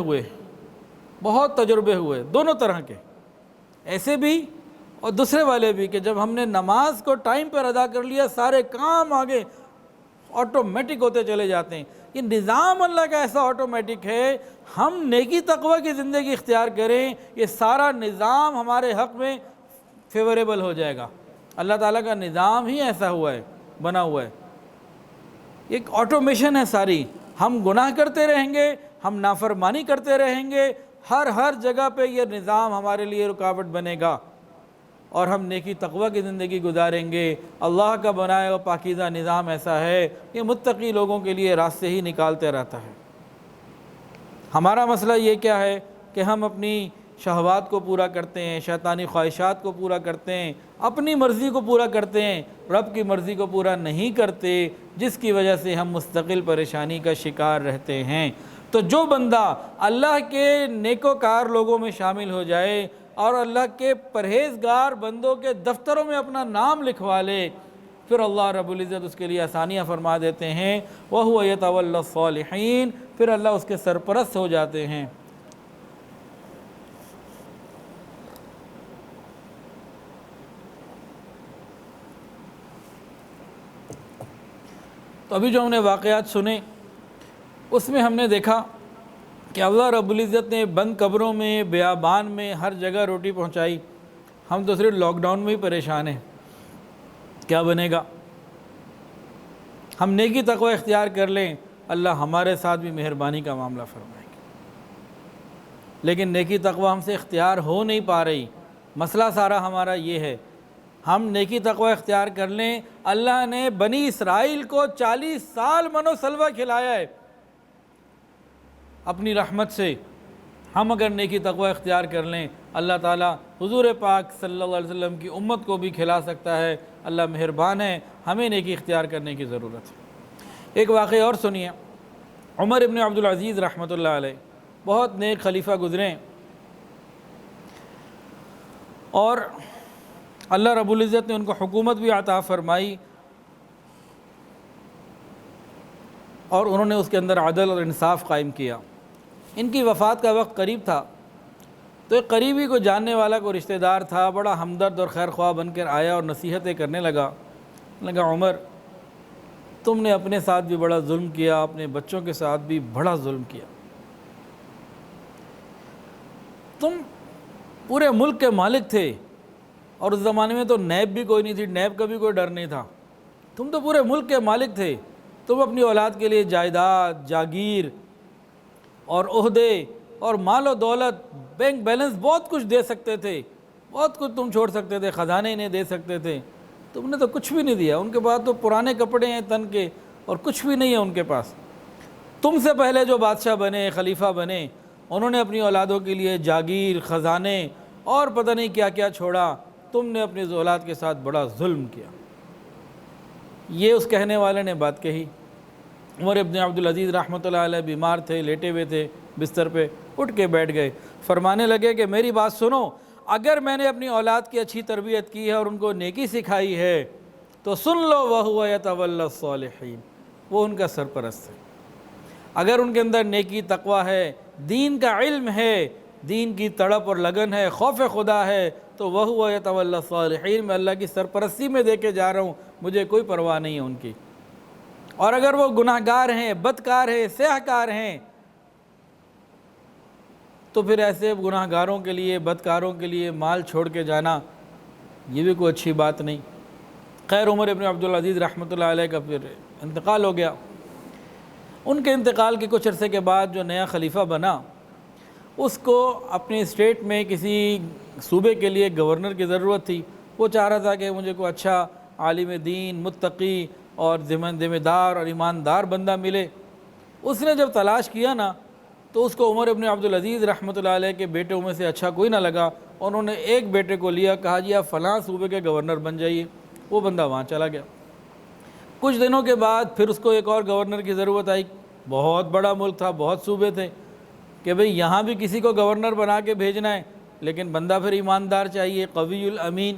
ہوئے دونوں طرح کے, ایسے بھی اور دوسرے والے بھی, کہ جب ہم نے نماز کو ٹائم پر ادا کر لیا, سارے کام آگے آٹومیٹک ہوتے چلے جاتے ہیں. یہ نظام اللہ کا ایسا آٹومیٹک ہے, ہم نیکی تقوی کی زندگی اختیار کریں, یہ سارا نظام ہمارے حق میں فیوریبل ہو جائے گا. اللہ تعالیٰ کا نظام ہی ایسا بنا ہوا ہے, ایک آٹومیشن ہے ساری. ہم گناہ کرتے رہیں گے, ہم نافرمانی کرتے رہیں گے, ہر جگہ پہ یہ نظام ہمارے لیے رکاوٹ بنے گا, اور ہم نیکی تقوی کی زندگی گزاریں گے. اللہ کا بنایا ہوا پاکیزہ نظام ایسا ہے, یہ متقی لوگوں کے لیے راستے ہی نکالتے رہتا ہے. ہمارا مسئلہ یہ کیا ہے کہ ہم اپنی شہوات کو پورا کرتے ہیں, شیطانی خواہشات کو پورا کرتے ہیں, اپنی مرضی کو پورا کرتے ہیں, رب کی مرضی کو پورا نہیں کرتے, جس کی وجہ سے ہم مستقل پریشانی کا شکار رہتے ہیں. تو جو بندہ اللہ کے نیکوکار لوگوں میں شامل ہو جائے اور اللہ کے پرہیزگار بندوں کے دفتروں میں اپنا نام لکھوا لے, پھر اللہ رب العزت اس کے لیے آسانیاں فرما دیتے ہیں. وَهُوَ يَتَوَلَّى الصَّالِحِينَ, پھر اللہ اس کے سرپرست ہو جاتے ہیں. تو ابھی جو ہم نے واقعات سنے, اس میں ہم نے دیکھا کہ اللہ رب العزت نے بند قبروں میں, بیابان میں, ہر جگہ روٹی پہنچائی. ہم تو صرف لاک ڈاؤن میں ہی پریشان ہیں, کیا بنے گا. ہم نیکی تقوی اختیار کر لیں, اللہ ہمارے ساتھ بھی مہربانی کا معاملہ فرمائے گا. لیکن نیکی تقوی ہم سے اختیار ہو نہیں پا رہی. مسئلہ سارا ہمارا یہ ہے, ہم نیکی تقوی اختیار کر لیں. اللہ نے بنی اسرائیل کو 40 سال من و سلوہ کھلایا ہے اپنی رحمت سے. ہم اگر نیکی تقوی اختیار کر لیں, اللہ تعالیٰ حضور پاک صلی اللہ علیہ وسلم کی امت کو بھی کھلا سکتا ہے. اللہ مہربان ہے, ہمیں نیکی اختیار کرنے کی ضرورت ہے. ایک واقعہ اور سنیے. عمر ابن عبدالعزیز رحمۃ اللہ علیہ بہت نیک خلیفہ گزرے, اور اللہ رب العزت نے ان کو حکومت بھی عطا فرمائی, اور انہوں نے اس کے اندر عدل اور انصاف قائم کیا. ان کی وفات کا وقت قریب تھا, تو ایک قریبی کو جاننے والا کوئی رشتہ دار تھا, بڑا ہمدرد اور خیر خواہ بن کر آیا اور نصیحتیں کرنے لگا. عمر, تم نے اپنے ساتھ بھی بڑا ظلم کیا, اپنے بچوں کے ساتھ بھی بڑا ظلم کیا. تم پورے ملک کے مالک تھے، اور اس زمانے میں تو نیب بھی کوئی نہیں تھی، نیب کا بھی کوئی ڈر نہیں تھا، تم تو پورے ملک کے مالک تھے، تم اپنی اولاد کے لیے جائیداد، جاگیر اور عہدے اور مال و دولت، بینک بیلنس بہت کچھ دے سکتے تھے، بہت کچھ تم چھوڑ سکتے تھے، خزانے انہیں دے سکتے تھے، تم نے تو کچھ بھی نہیں دیا۔ ان کے پاس تو پرانے کپڑے ہیں تن کے، اور کچھ بھی نہیں ہے ان کے پاس۔ تم سے پہلے جو بادشاہ بنے، خلیفہ بنے، انہوں نے اپنی اولادوں کے لیے جاگیر، خزانے اور پتہ نہیں کیا کیا چھوڑا، تم نے اپنی اولاد کے ساتھ بڑا ظلم کیا۔ یہ اس کہنے والے نے بات کہی۔ عمر ابن عبدالعزیز رحمۃ اللہ علیہ بیمار تھے، لیٹے ہوئے تھے بستر پہ، اٹھ کے بیٹھ گئے، فرمانے لگے کہ میری بات سنو، اگر میں نے اپنی اولاد کی اچھی تربیت کی ہے اور ان کو نیکی سکھائی ہے تو سن لو، وَهُوَ يَتَوَلَّى الصَّالِحِينَ، وہ ان کا سرپرست ہے۔ اگر ان کے اندر نیکی، تقویٰ ہے، دین کا علم ہے، دین کی تڑپ اور لگن ہے، خوف خدا ہے، تو وَهُوَ يَتَوَلَّى الصَّالِحِينَ، میں اللہ کی سرپرستی میں دے کے جا رہا ہوں، مجھے کوئی پرواہ نہیں ہے ان کی۔ اور اگر وہ گناہ گار ہیں، بدکار ہیں، سیاہ کار ہیں، تو پھر ایسے گناہ گاروں کے لیے، بدکاروں کے لیے مال چھوڑ کے جانا یہ بھی کوئی اچھی بات نہیں۔ خیر، عمر ابن عبدالعزیز رحمۃ اللہ علیہ کا پھر انتقال ہو گیا۔ ان کے انتقال کے کچھ عرصے کے بعد جو نیا خلیفہ بنا، اس کو اپنی اسٹیٹ میں کسی صوبے کے لیے گورنر کی ضرورت تھی۔ وہ چاہ رہا تھا کہ مجھے کوئی اچھا عالم دین، متقی اور ذمہ دار اور ایماندار بندہ ملے۔ اس نے جب تلاش کیا نا، تو اس کو عمر ابن عبدالعزیز رحمۃ اللہ علیہ کے بیٹوں میں سے اچھا کوئی نہ لگا۔ انہوں نے ایک بیٹے کو لیا، کہا جی آپ فلاں صوبے کے گورنر بن جائیے۔ وہ بندہ وہاں چلا گیا۔ کچھ دنوں کے بعد پھر اس کو ایک اور گورنر کی ضرورت آئی۔ بہت بڑا ملک تھا، بہت صوبے تھے، کہ بھئی یہاں بھی کسی کو گورنر بنا کے بھیجنا ہے، لیکن بندہ پھر ایماندار چاہیے، قوی الامین،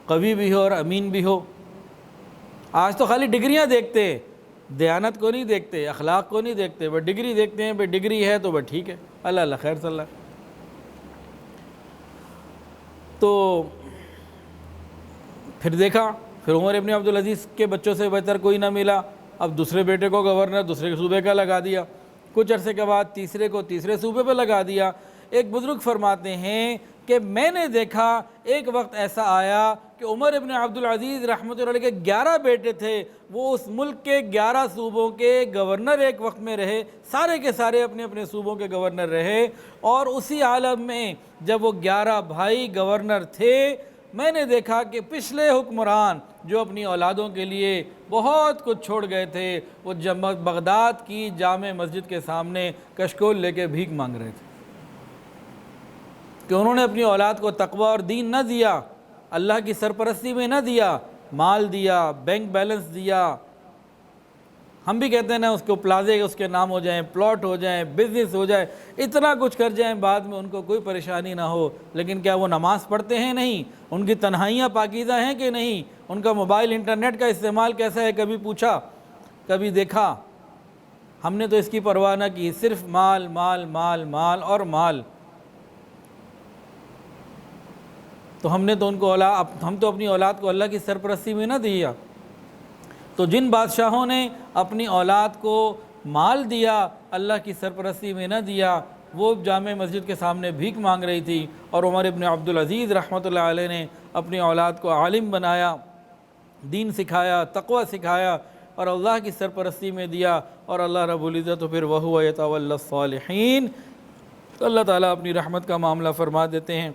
قوی بھی ہو اور امین بھی ہو۔ آج تو خالی ڈگریاں دیکھتے ہیں، دیانت کو نہیں دیکھتے، اخلاق کو نہیں دیکھتے، بس ڈگری دیکھتے ہیں، بھئی ڈگری ہے تو بس ٹھیک ہے، اللہ اللہ خیر صلی اللہ۔ تو پھر دیکھا، پھر عمر ابن عبدالعزیز کے بچوں سے بہتر کوئی نہ ملا، اب دوسرے بیٹے کو گورنر دوسرے صوبے کا لگا دیا۔ کچھ عرصے کے بعد تیسرے کو تیسرے صوبے پہ لگا دیا۔ ایک بزرگ فرماتے ہیں کہ میں نے دیکھا ایک وقت ایسا آیا کہ عمر ابن عبدالعزیز رحمۃ اللہ علیہ کے 11 بیٹے تھے، وہ اس ملک کے 11 صوبوں کے گورنر ایک وقت میں رہے، سارے کے سارے اپنے اپنے صوبوں کے گورنر رہے۔ اور اسی عالم میں جب وہ 11 بھائی گورنر تھے، میں نے دیکھا کہ پچھلے حکمران جو اپنی اولادوں کے لیے بہت کچھ چھوڑ گئے تھے، وہ بغداد کی جامع مسجد کے سامنے کشکول لے کے بھیک مانگ رہے تھے، کہ انہوں نے اپنی اولاد کو تقویٰ اور دین نہ دیا، اللہ کی سرپرستی میں نہ دیا، مال دیا، بینک بیلنس دیا۔ ہم بھی کہتے ہیں نا، اس کو پلازے اس کے نام ہو جائیں، پلاٹ ہو جائیں، بزنس ہو جائے، اتنا کچھ کر جائیں، بعد میں ان کو کوئی پریشانی نہ ہو، لیکن کیا وہ نماز پڑھتے ہیں؟ نہیں۔ ان کی تنہائیاں پاکیزہ ہیں کہ نہیں؟ ان کا موبائل انٹرنیٹ کا استعمال کیسا ہے؟ کبھی پوچھا؟ کبھی دیکھا؟ ہم نے تو اس کی پرواہ نہ کی، صرف مال مال مال مال اور مال۔ تو ہم نے تو ان کو ہم تو اپنی اولاد کو اللہ کی سرپرستی میں نہ دیا۔ تو جن بادشاہوں نے اپنی اولاد کو مال دیا، اللہ کی سرپرستی میں نہ دیا، وہ جامع مسجد کے سامنے بھیک مانگ رہی تھی، اور عمر ابن عبدالعزیز رحمۃ اللہ علیہ نے اپنی اولاد کو عالم بنایا، دین سکھایا، تقوی سکھایا، اور اللہ کی سرپرستی میں دیا، اور اللہ رب العزت پھر وَهُوَ يَتَوَلَّى الصَّالِحِينَ، تو اللہ تعالیٰ اپنی رحمت کا معاملہ فرما دیتے ہیں،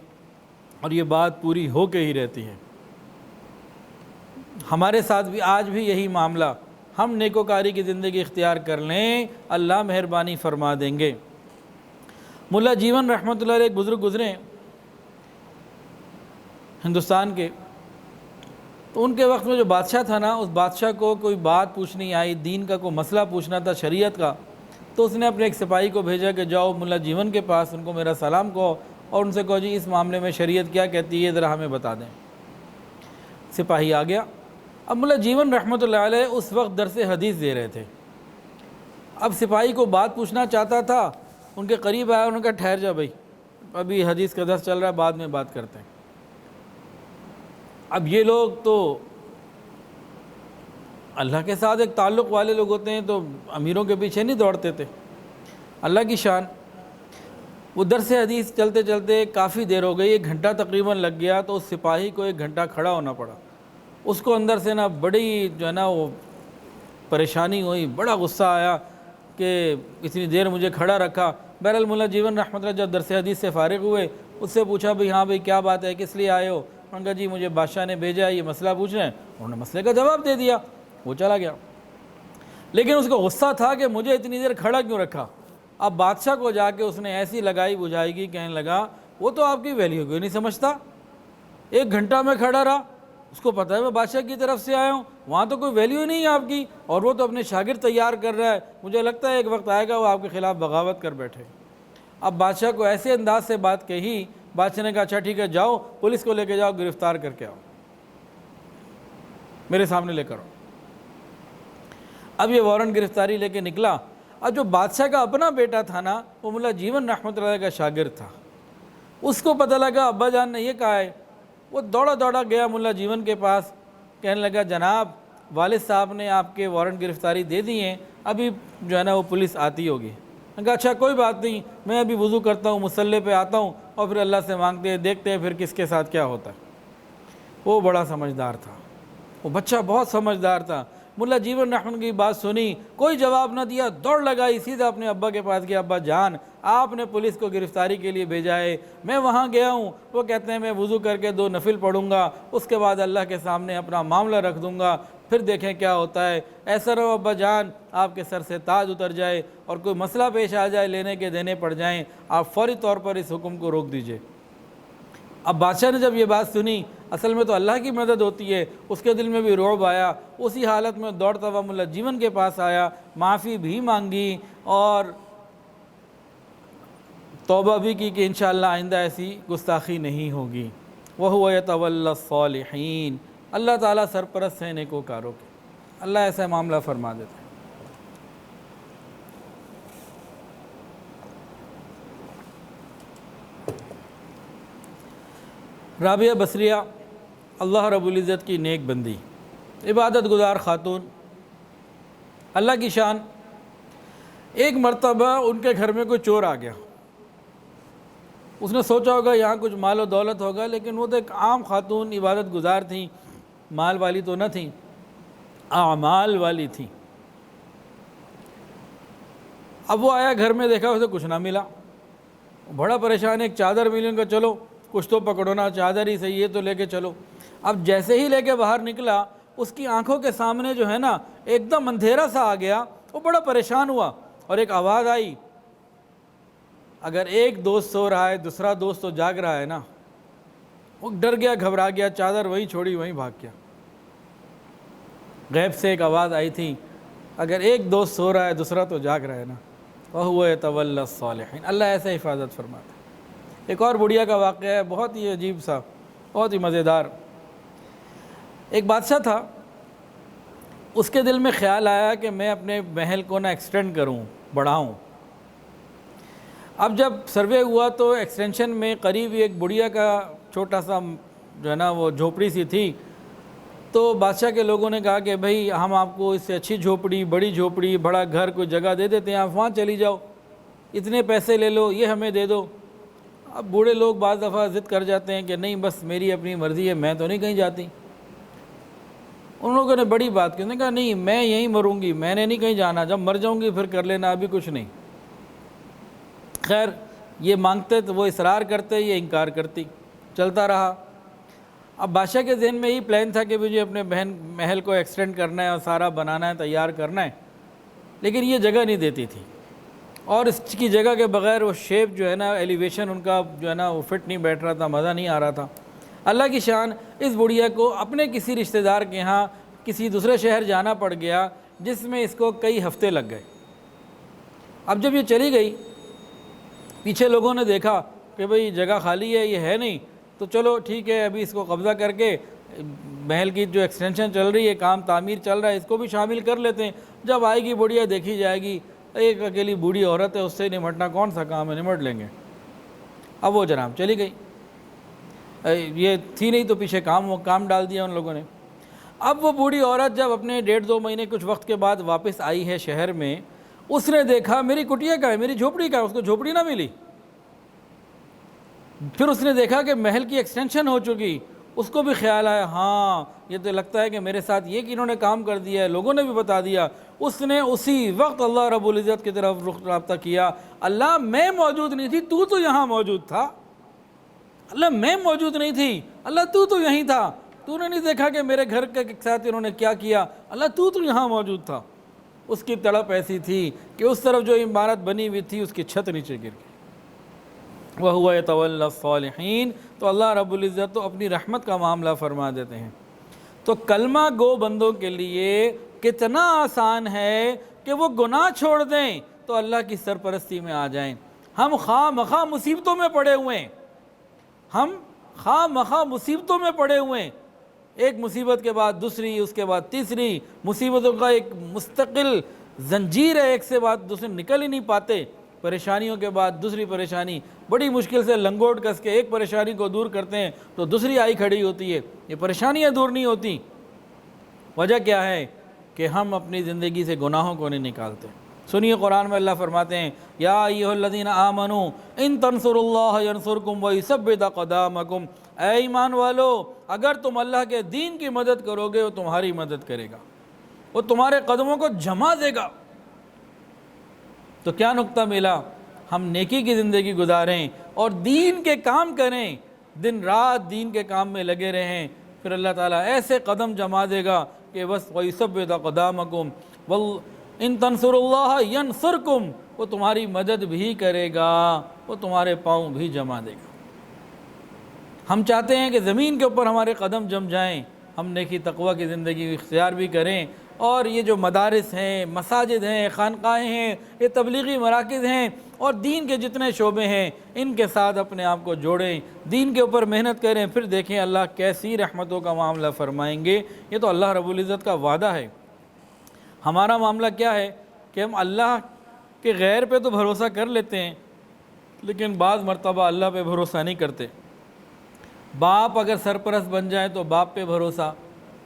اور یہ بات پوری ہو کے ہی رہتی ہے۔ ہمارے ساتھ بھی آج بھی یہی معاملہ، ہم نیکوکاری کی زندگی اختیار کر لیں، اللہ مہربانی فرما دیں گے۔ ملا جیون رحمۃ اللہ علیہ ایک بزرگ گزرے ہندوستان کے، تو ان کے وقت میں جو بادشاہ تھا نا، اس بادشاہ کو کوئی بات پوچھنی آئی، دین کا کوئی مسئلہ پوچھنا تھا، شریعت کا، تو اس نے اپنے ایک سپاہی کو بھیجا کہ جاؤ ملا جیون کے پاس، ان کو میرا سلام کہو، اور ان سے کہو جی اس معاملے میں شریعت کیا کہتی ہے، ذرا ہمیں بتا دیں۔ سپاہی آ گیا۔ اب ملا جیون رحمۃ اللہ علیہ اس وقت درس حدیث دے رہے تھے۔ اب سپاہی کو بات پوچھنا چاہتا تھا، ان کے قریب آیا، انہوں نے کہا ٹھہر جا بھائی، ابھی حدیث کا درس چل رہا ہے، بعد میں بات کرتے ہیں۔ اب یہ لوگ تو اللہ کے ساتھ ایک تعلق والے لوگ ہوتے ہیں، تو امیروں کے پیچھے نہیں دوڑتے تھے، اللہ کی شان۔ وہ درس حدیث چلتے چلتے کافی دیر ہو گئی، 1 گھنٹہ تقریباً لگ گیا، تو اس سپاہی کو 1 گھنٹہ کھڑا ہونا پڑا۔ اس کو اندر سے نا بڑی جو ہے نا وہ پریشانی ہوئی، بڑا غصہ آیا کہ اتنی دیر مجھے کھڑا رکھا۔ بہرحال ملا جیون رحمۃ اللہ جب درس حدیث سے فارغ ہوئے، اس سے پوچھا بھئی ہاں بھئی کیا بات ہے، کس لیے آئے ہو؟ انہوں نے کہا جی مجھے بادشاہ نے بھیجا ہے، یہ مسئلہ پوچھ رہے ہیں۔ انہوں نے مسئلے کا جواب دے دیا، وہ چلا گیا۔ لیکن اس کو غصہ تھا کہ مجھے اتنی دیر کھڑا کیوں رکھا۔ اب بادشاہ کو جا کے اس نے ایسی لگائی بجھائی کی، کہنے لگا وہ تو آپ کی ویلیو کیوں نہیں سمجھتا، 1 گھنٹہ میں کھڑا رہا، اس کو پتہ ہے میں بادشاہ کی طرف سے آیا ہوں، وہاں تو کوئی ویلیو نہیں ہے آپ کی، اور وہ تو اپنے شاگرد تیار کر رہا ہے، مجھے لگتا ہے ایک وقت آئے گا وہ آپ کے خلاف بغاوت کر بیٹھے۔ اب بادشاہ کو ایسے انداز سے بات کہی، بادشاہ نے کہا اچھا ٹھیک ہے جاؤ پولیس کو لے کے جاؤ، گرفتار کر کے آؤ، میرے سامنے لے کر آؤ۔ اب یہ وارنٹ گرفتاری لے کے نکلا۔ اب جو بادشاہ کا اپنا بیٹا تھا نا، وہ ملا جیون رحمۃ اللہ کا شاگرد تھا، اس کو پتہ لگا ابا جان نے یہ کہا ہے، وہ دوڑا دوڑا گیا ملا جیون کے پاس، کہنے لگا جناب والد صاحب نے آپ کے وارنٹ گرفتاری دے دی ہیں، ابھی جو ہے نا وہ پولیس آتی ہوگی۔ میں کہا اچھا کوئی بات نہیں، میں ابھی وضو کرتا ہوں، مصلی پہ آتا ہوں، اور پھر اللہ سے مانگتے ہیں، دیکھتے ہیں پھر کس کے ساتھ کیا ہوتا ہے۔ وہ بڑا سمجھدار تھا، وہ بچہ بہت سمجھدار تھا۔ ملا جیون رحمۃ کی بات سنی، کوئی جواب نہ دیا، دوڑ لگائی، سیدھا اپنے ابا کے پاس گیا، ابا جان آپ نے پولیس کو گرفتاری کے لیے بھیجا ہے، میں وہاں گیا ہوں، وہ کہتے ہیں میں وضو کر کے 2 نفل پڑھوں گا، اس کے بعد اللہ کے سامنے اپنا معاملہ رکھ دوں گا، پھر دیکھیں کیا ہوتا ہے۔ ایسا رہو ابا جان آپ کے سر سے تاج اتر جائے اور کوئی مسئلہ پیش آ جائے، لینے کے دینے پڑ جائیں، آپ فوری طور پر اس حکم کو روک دیجئے۔ اب بادشاہ نے جب یہ بات سنی، اصل میں تو اللہ کی مدد ہوتی ہے، اس کے دل میں بھی رعب آیا، اسی حالت میں دوڑتا ہوا ملا جیون کے پاس آیا، معافی بھی مانگی اور توبہ بھی کی کہ انشاءاللہ آئندہ ایسی گستاخی نہیں ہوگی۔ وَهُوَ يَتَوَلَّى الصَّالِحِينَ، اللہ تعالیٰ سرپرست ہے نیکوکاروں کے، اللہ ایسا معاملہ فرما دیتا ہے۔ رابعہ بصریہ اللہ رب العزت کی نیک بندی، عبادت گزار خاتون، اللہ کی شان۔ ایک مرتبہ ان کے گھر میں کوئی چور آ گیا، اس نے سوچا ہوگا یہاں کچھ مال و دولت ہوگا، لیکن وہ تو ایک عام خاتون عبادت گزار تھیں، مال والی تو نہ تھیں، اعمال والی تھیں۔ اب وہ آیا گھر میں، دیکھا اسے کچھ نہ ملا، بڑا پریشان، ایک چادر ملی، ان کا چلو کچھ تو پکڑو نا، چادر ہی صحیح ہے تو لے کے چلو۔ اب جیسے ہی لے کے باہر نکلا، اس کی آنکھوں کے سامنے جو ہے نا ایک دم اندھیرا سا آ گیا، وہ بڑا پریشان ہوا، اور ایک آواز آئی۔ اگر ایک دوست سو رہا ہے، دوسرا دوست تو جاگ رہا ہے نا، وہ ڈر گیا، گھبرا گیا، چادر وہیں چھوڑی وہیں بھاگ گیا۔ غیب سے ایک آواز آئی تھی، اگر ایک دوست سو رہا ہے دوسرا تو جاگ رہا ہے نا، وَهُوَ يَتَوَلَّى الصَّالِحِينَ، اللہ ایسے حفاظت فرماتا ہے۔ ایک اور بڑھیا کا واقعہ ہے، بہت ہی عجیب سا، بہت ہی مزیدار۔ ایک بادشاہ تھا، اس کے دل میں خیال آیا کہ میں اپنے محل کو نہ ایکسٹینڈ کروں، بڑھاؤں۔ اب جب سروے ہوا تو ایکسٹینشن میں قریب ایک بڑھیا کا چھوٹا سا جو ہے نا وہ جھوپڑی سی تھی، تو بادشاہ کے لوگوں نے کہا کہ بھئی ہم آپ کو اس سے اچھی جھوپڑی، بڑی جھوپڑی، بڑا گھر کوئی جگہ دے دیتے ہیں، آپ وہاں چلی جاؤ، اتنے پیسے لے لو، یہ ہمیں دے دو۔ اب بوڑھے لوگ بعض دفعہ ضد کر جاتے ہیں کہ نہیں بس میری اپنی مرضی ہے، میں تو نہیں کہیں جاتی۔ ان لوگوں نے بڑی بات کی، انہوں نے کہا نہیں میں یہیں مروں گی، میں نے نہیں کہیں جانا، جب مر جاؤں گی پھر کر لینا، ابھی کچھ نہیں۔ خیر یہ مانگتے تو وہ اصرار کرتے، یہ انکار کرتی، چلتا رہا۔ اب بادشاہ کے ذہن میں یہی پلان تھا کہ مجھے اپنے بہن محل کو ایکسٹینڈ کرنا ہے اور سارا بنانا ہے، تیار کرنا ہے، لیکن یہ جگہ نہیں دیتی تھی، اور اس کی جگہ کے بغیر وہ شیپ جو ہے نا، ایلیویشن ان کا جو ہے نا وہ فٹ نہیں بیٹھ رہا تھا، مزہ نہیں آ رہا تھا۔ اللہ کی شان، اس بڑھیا کو اپنے کسی رشتہ دار کے ہاں کسی دوسرے شہر جانا پڑ گیا، جس میں اس کو کئی ہفتے لگ گئے۔ اب جب یہ چلی گئی، پیچھے لوگوں نے دیکھا کہ بھئی جگہ خالی ہے، یہ ہے نہیں، تو چلو ٹھیک ہے ابھی اس کو قبضہ کر کے محل کی جو ایکسٹینشن چل رہی ہے، کام تعمیر چل رہا ہے، اس کو بھی شامل کر لیتے ہیں، جب آئے گی بڑھیا دیکھی جائے گی، ایک اکیلی بوڑھی عورت ہے، اس سے نمٹنا کون سا کام ہے، نمٹ لیں گے۔ اب وہ جناب چلی گئی، یہ تھی نہیں تو پیچھے کام ڈال دیا ان لوگوں نے۔ اب وہ بوڑھی عورت جب اپنے 1.5-2 مہینے کچھ وقت کے بعد واپس آئی ہے شہر میں، اس نے دیکھا میری کٹیا کا ہے، میری جھوپڑی کا ہے، اس کو جھوپڑی نہ ملی۔ پھر اس نے دیکھا کہ محل کی ایکسٹینشن ہو چکی، اس کو بھی خیال آیا ہاں یہ تو لگتا ہے کہ میرے ساتھ یہ کہ انہوں نے کام کر دیا ہے، لوگوں نے بھی بتا دیا۔ اس نے اسی وقت اللہ رب العزت کی طرف رابطہ کیا، اللہ میں موجود نہیں تھی، تو یہاں موجود تھا، اللہ میں موجود نہیں تھی، اللہ تو یہیں تھا، تو نے نہیں دیکھا کہ میرے گھر کے ساتھ انہوں نے کیا کیا، اللہ تو یہاں موجود تھا۔ اس کی تڑپ ایسی تھی کہ اس طرف جو عمارت بنی ہوئی تھی اس کی چھت نیچے گر گئی۔ وَهُوَ يَتَوَلَّى الصَّالِحِينَ، تو اللہ رب العزت تو اپنی رحمت کا معاملہ فرما دیتے ہیں۔ تو کلمہ گو بندوں کے لیے کتنا آسان ہے کہ وہ گناہ چھوڑ دیں تو اللہ کی سرپرستی میں آ جائیں۔ ہم خواہ مخواہ مصیبتوں میں پڑے ہوئے ہیں، ہم خواہ مخواہ مصیبتوں میں پڑے ہوئے ہیں، ایک مصیبت کے بعد دوسری، اس کے بعد تیسری، مصیبتوں کا ایک مستقل زنجیر ہے، ایک سے بعد دوسرے نکل ہی نہیں پاتے، پریشانیوں کے بعد دوسری پریشانی، بڑی مشکل سے لنگوٹ کس کے ایک پریشانی کو دور کرتے ہیں تو دوسری آئی کھڑی ہوتی ہے، یہ پریشانیاں دور نہیں ہوتی۔ وجہ کیا ہے کہ ہم اپنی زندگی سے گناہوں کو نہیں نکالتے۔ سنیے قرآن میں اللہ فرماتے ہیں یا ایھا الذین آمنوا ان تنصروا اللہ ینصرکم ویثبت اقدامکم، اے ایمان والو اگر تم اللہ کے دین کی مدد کرو گے وہ تمہاری مدد کرے گا، وہ تمہارے قدموں کو جما دے گا۔ تو کیا نقطہ ملا؟ ہم نیکی کی زندگی گزاریں اور دین کے کام کریں، دن رات دین کے کام میں لگے رہیں، پھر اللہ تعالیٰ ایسے قدم جما دے گا کہ بس وَيُثَبِّتَ أَقْدَامَكُمْ ان تنصروا اللہ ینصرکم، وہ تمہاری مدد بھی کرے گا، وہ تمہارے پاؤں بھی جما دے گا۔ ہم چاہتے ہیں کہ زمین کے اوپر ہمارے قدم جم جائیں، ہم نیکی تقوی کی زندگی اختیار بھی کریں، اور یہ جو مدارس ہیں، مساجد ہیں، خانقاہیں ہیں، یہ تبلیغی مراکز ہیں اور دین کے جتنے شعبے ہیں ان کے ساتھ اپنے آپ کو جوڑیں، دین کے اوپر محنت کریں، پھر دیکھیں اللہ کیسی رحمتوں کا معاملہ فرمائیں گے۔ یہ تو اللہ رب العزت کا وعدہ ہے۔ ہمارا معاملہ کیا ہے کہ ہم اللہ کے غیر پہ تو بھروسہ کر لیتے ہیں لیکن بعض مرتبہ اللہ پہ بھروسہ نہیں کرتے۔ باپ اگر سرپرست بن جائے تو باپ پہ بھروسہ،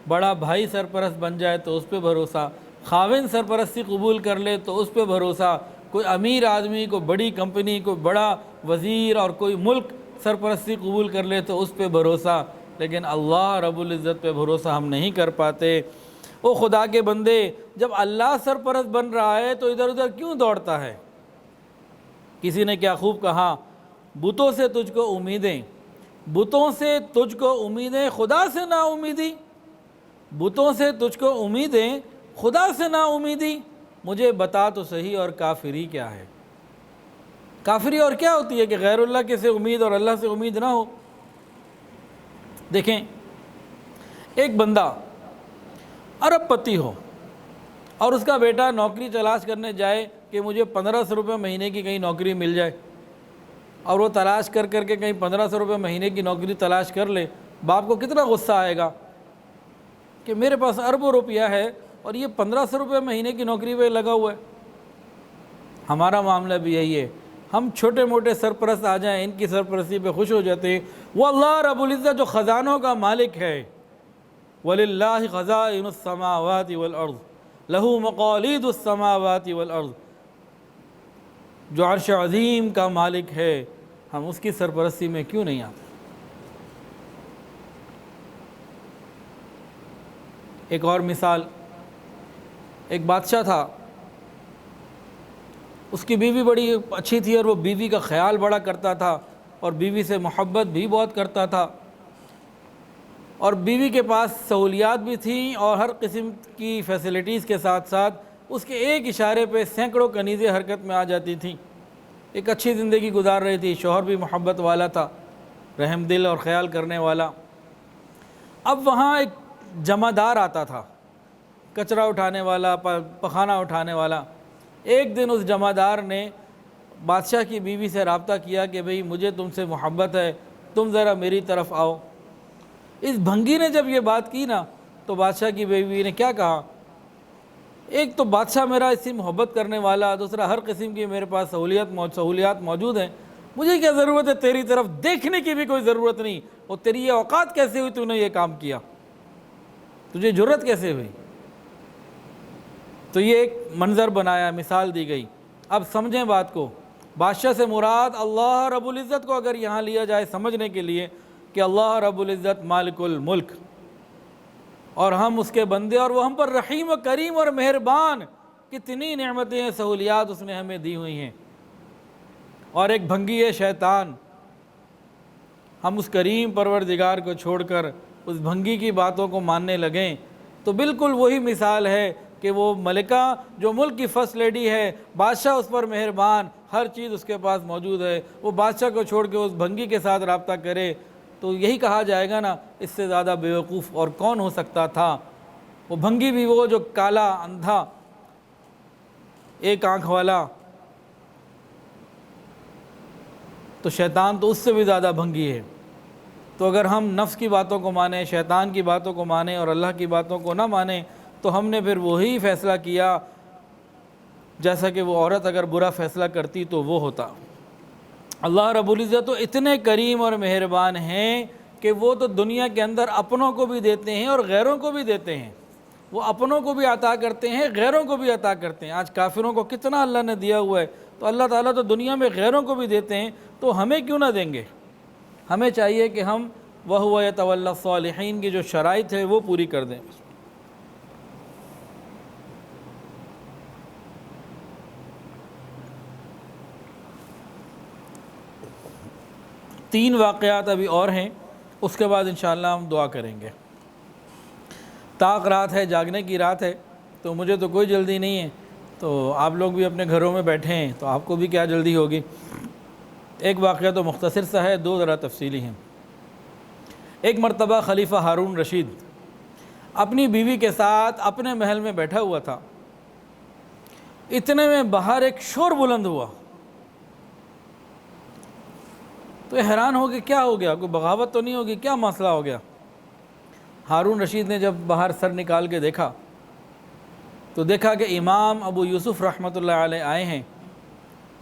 بڑا بھائی سرپرست بن جائے تو اس پہ بھروسہ، خاوند سرپرستی قبول کر لے تو اس پہ بھروسہ، کوئی امیر آدمی کو بڑی کمپنی کو بڑا وزیر اور کوئی ملک سرپرستی قبول کر لے تو اس پہ بھروسہ، لیکن اللہ رب العزت پہ بھروسہ ہم نہیں کر پاتے۔ او خدا کے بندے، جب اللہ سرپرست بن رہا ہے تو ادھر ادھر کیوں دوڑتا ہے؟ کسی نے کیا خوب کہا، بتوں سے تجھ کو امیدیں، بتوں سے تجھ کو امیدیں، خدا سے نا امیدی، بتوں سے تجھ کو امیدیں، خدا سے نا امیدی، مجھے بتا تو صحیح اور کافری کیا ہے؟ کافری اور کیا ہوتی ہے کہ غیر اللہ کے سے امید اور اللہ سے امید نہ ہو۔ دیکھیں، ایک بندہ ارب پتی ہو اور اس کا بیٹا نوکری تلاش کرنے جائے کہ مجھے 1500 روپے مہینے کی کہیں نوکری مل جائے، اور وہ تلاش کر کے کہیں 1500 روپے مہینے کی نوکری تلاش کر لے، باپ کو کتنا غصہ آئے گا کہ میرے پاس اربوں روپیہ ہے اور یہ 1500 روپے مہینے کی نوکری پہ لگا ہوا ہے۔ ہمارا معاملہ بھی یہی ہے، ہم چھوٹے موٹے سرپرست آ جائیں ان کی سرپرستی پہ خوش ہو جاتے ہیں۔ وہ اللہ رب العزت جو خزانوں کا مالک ہے، وَلِلَّهِ خَزَائِنُ السَّمَاوَاتِ وَالْأَرْضِ لَهُ مَقَالِيدُ السَّمَاوَاتِ وَالْأَرْضِ، جو عرش عظیم کا مالک ہے، ہم اس کی سرپرستی میں کیوں نہیں آتے؟ ایک اور مثال، ایک بادشاہ تھا، اس کی بیوی بڑی اچھی تھی اور وہ بیوی کا خیال بڑا کرتا تھا اور بیوی سے محبت بھی بہت کرتا تھا، اور بیوی کے پاس سہولیات بھی تھیں اور ہر قسم کی فیسلٹیز کے ساتھ ساتھ اس کے ایک اشارے پہ سینکڑوں کنیزیں حرکت میں آ جاتی تھیں۔ ایک اچھی زندگی گزار رہی تھی، شوہر بھی محبت والا تھا، رحم دل اور خیال کرنے والا۔ اب وہاں ایک جمعدار آتا تھا، کچرا اٹھانے والا، پخانہ اٹھانے والا۔ ایک دن اس جمعدار نے بادشاہ کی بیوی سے رابطہ کیا کہ بھئی مجھے تم سے محبت ہے، تم ذرا میری طرف آؤ۔ اس بھنگی نے جب یہ بات کی نا تو بادشاہ کی بیوی نے کیا کہا، ایک تو بادشاہ میرا اس سے محبت کرنے والا، دوسرا ہر قسم کی میرے پاس سہولیات موجود ہیں، مجھے کیا ضرورت ہے تیری طرف دیکھنے کی بھی کوئی ضرورت نہیں، اور تیری یہ اوقات کیسے ہوئی تو نے یہ کام کیا، تجھے جرت کیسے ہوئی؟ تو یہ ایک منظر بنایا، مثال دی گئی۔ اب سمجھیں بات کو، بادشاہ سے مراد اللہ رب العزت کو اگر یہاں لیا جائے سمجھنے کے لیے کہ اللہ رب العزت مالک الملک اور ہم اس کے بندے، اور وہ ہم پر رحیم و کریم اور مہربان، کتنی نعمتیں سہولیات اس نے ہمیں دی ہوئی ہیں، اور ایک بھنگی ہے شیطان، ہم اس کریم پروردگار کو چھوڑ کر اس بھنگی کی باتوں کو ماننے لگیں تو بالکل وہی مثال ہے کہ وہ ملکہ جو ملک کی فرسٹ لیڈی ہے، بادشاہ اس پر مہربان، ہر چیز اس کے پاس موجود ہے، وہ بادشاہ کو چھوڑ کے اس بھنگی کے ساتھ رابطہ کرے تو یہی کہا جائے گا نا، اس سے زیادہ بیوقوف اور کون ہو سکتا تھا۔ وہ بھنگی بھی وہ جو کالا اندھا ایک آنکھ والا، تو شیطان تو اس سے بھی زیادہ بھنگی ہے۔ تو اگر ہم نفس کی باتوں کو مانیں، شیطان کی باتوں کو مانیں اور اللہ کی باتوں کو نہ مانیں تو ہم نے پھر وہی فیصلہ کیا جیسا کہ وہ عورت اگر برا فیصلہ کرتی تو وہ ہوتا۔ اللہ رب العزت تو اتنے کریم اور مہربان ہیں کہ وہ تو دنیا کے اندر اپنوں کو بھی دیتے ہیں اور غیروں کو بھی دیتے ہیں، وہ اپنوں کو بھی عطا کرتے ہیں، غیروں کو بھی عطا کرتے ہیں۔ آج کافروں کو کتنا اللہ نے دیا ہوا ہے، تو اللہ تعالیٰ تو دنیا میں غیروں کو بھی دیتے ہیں، تو ہمیں کیوں نہ دیں گے؟ ہمیں چاہیے کہ ہم وَهُوَ يَتَوَلَّى الصَّالِحِينَ کی جو شرائط ہے وہ پوری کر دیں۔ تین واقعات ابھی اور ہیں، اس کے بعد انشاءاللہ ہم دعا کریں گے۔ طاق رات ہے، جاگنے کی رات ہے، تو مجھے تو کوئی جلدی نہیں ہے، تو آپ لوگ بھی اپنے گھروں میں بیٹھے ہیں تو آپ کو بھی کیا جلدی ہوگی۔ ایک واقعہ تو مختصر سا ہے، دو ذرا تفصیلی ہیں۔ ایک مرتبہ خلیفہ ہارون رشید اپنی بیوی کے ساتھ اپنے محل میں بیٹھا ہوا تھا، اتنے میں باہر ایک شور بلند ہوا، تو حیران ہو کہ کیا ہو گیا، کوئی بغاوت تو نہیں ہوگی، کیا مسئلہ ہو گیا۔ ہارون رشید نے جب باہر سر نکال کے دیکھا تو دیکھا کہ امام ابو یوسف رحمۃ اللہ علیہ آئے ہیں،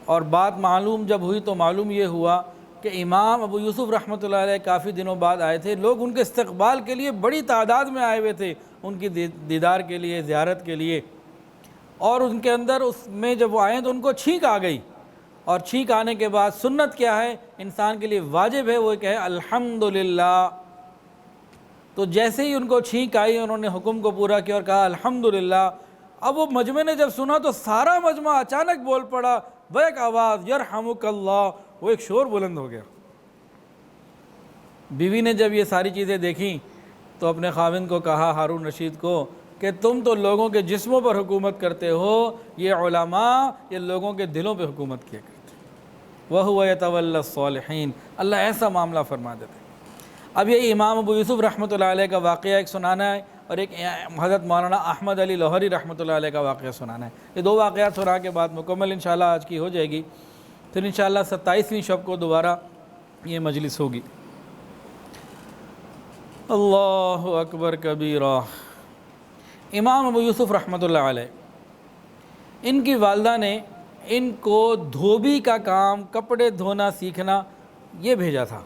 اور بات معلوم جب ہوئی تو معلوم یہ ہوا کہ امام ابو یوسف رحمۃ اللہ علیہ کافی دنوں بعد آئے تھے، لوگ ان کے استقبال کے لیے بڑی تعداد میں آئے ہوئے تھے، ان کی دیدار کے لیے، زیارت کے لیے، اور ان کے اندر اس میں جب وہ آئے تو ان کو چھینک آ گئی، اور چھینک آنے کے بعد سنت کیا ہے، انسان کے لیے واجب ہے وہ کہے الحمدللہ۔ تو جیسے ہی ان کو چھینک آئی انہوں نے حکم کو پورا کیا اور کہا الحمدللہ۔ اب وہ مجمع نے جب سنا تو سارا مجمع اچانک بول پڑا بیک آواز یرحمک اللہ، وہ ایک شور بلند ہو گیا۔ بیوی نے جب یہ ساری چیزیں دیکھیں تو اپنے خاوند کو کہا، ہارون رشید کو، کہ تم تو لوگوں کے جسموں پر حکومت کرتے ہو، یہ علماء یہ لوگوں کے دلوں پہ حکومت کیا کرتے۔ وَهُوَ يَتَوَلَّى الصَّالِحِينَ، اللہ ایسا معاملہ فرما دیتے۔ اب یہ امام ابو یوسف رحمۃ اللہ علیہ کا واقعہ ایک سنانا ہے، اور ایک حضرت مولانا احمد علی لوہری رحمۃ اللہ علیہ کا واقعہ سنانا ہے۔ یہ دو واقعات سنا کے بعد مکمل انشاءاللہ آج کی ہو جائے گی، پھر انشاءاللہ 27ویں شب کو دوبارہ یہ مجلس ہوگی۔ اللہ اکبر کبیرہ۔ امام ابو یوسف رحمۃ اللہ علیہ، ان کی والدہ نے ان کو دھوبی کا کام، کپڑے دھونا سیکھنا یہ بھیجا تھا۔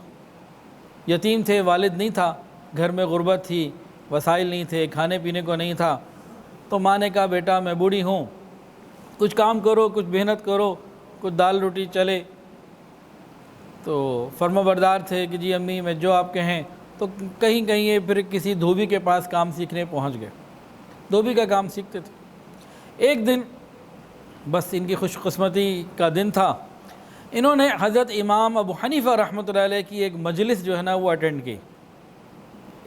یتیم تھے، والد نہیں تھا، گھر میں غربت تھی، وسائل نہیں تھے، کھانے پینے کو نہیں تھا، تو ماں نے کہا بیٹا میں بوڑھی ہوں، کچھ کام کرو، کچھ محنت کرو، کچھ دال روٹی چلے۔ تو فرما بردار تھے کہ جی امی میں جو آپ کہیں، تو کہیں کہیں یہ پھر کسی دھوبی کے پاس کام سیکھنے پہنچ گئے، دھوبی کا کام سیکھتے تھے۔ ایک دن بس ان کی خوش قسمتی کا دن تھا، انہوں نے حضرت امام ابو حنیفہ رحمۃ اللہ علیہ کی ایک مجلس جو ہے نا وہ اٹینڈ کی،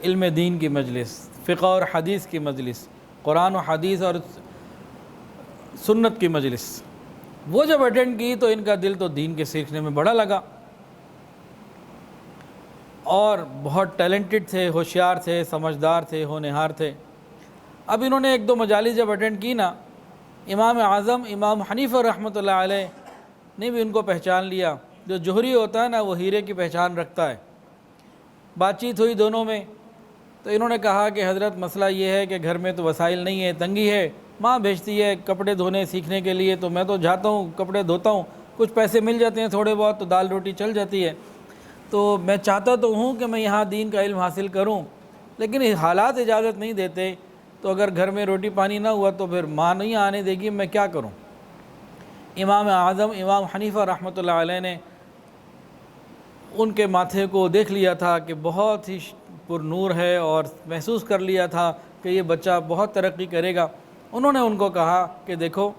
علم دین کی مجلس، فقہ اور حدیث کی مجلس، قرآن و حدیث اور سنت کی مجلس۔ وہ جب اٹینڈ کی تو ان کا دل تو دین کے سیکھنے میں بڑا لگا، اور بہت ٹیلنٹڈ تھے، ہوشیار تھے، سمجھدار تھے، ہونہار تھے۔ اب انہوں نے ایک دو مجالس جب اٹینڈ کی نا، امام اعظم امام حنیفہ رحمۃ اللہ علیہ نے بھی ان کو پہچان لیا۔ جو جوہری ہوتا ہے نا وہ ہیرے کی پہچان رکھتا ہے۔ بات چیت ہوئی دونوں میں، تو انہوں نے کہا کہ حضرت مسئلہ یہ ہے کہ گھر میں تو وسائل نہیں ہے، تنگی ہے، ماں بھیجتی ہے کپڑے دھونے سیکھنے کے لیے، تو میں تو جاتا ہوں کپڑے دھوتا ہوں، کچھ پیسے مل جاتے ہیں تھوڑے بہت، تو دال روٹی چل جاتی ہے، تو میں چاہتا تو ہوں کہ میں یہاں دین کا علم حاصل کروں، لیکن حالات اجازت نہیں دیتے، تو اگر گھر میں روٹی پانی نہ ہوا تو پھر ماں نہیں آنے دے گی، میں کیا کروں۔ امام اعظم امام حنیفہ رحمۃ اللہ علیہ نے ان کے ماتھے کو دیکھ لیا تھا کہ بہت ہی پر نور ہے، اور محسوس کر لیا تھا کہ یہ بچہ بہت ترقی کرے گا۔ انہوں نے ان کو کہا کہ دیکھو،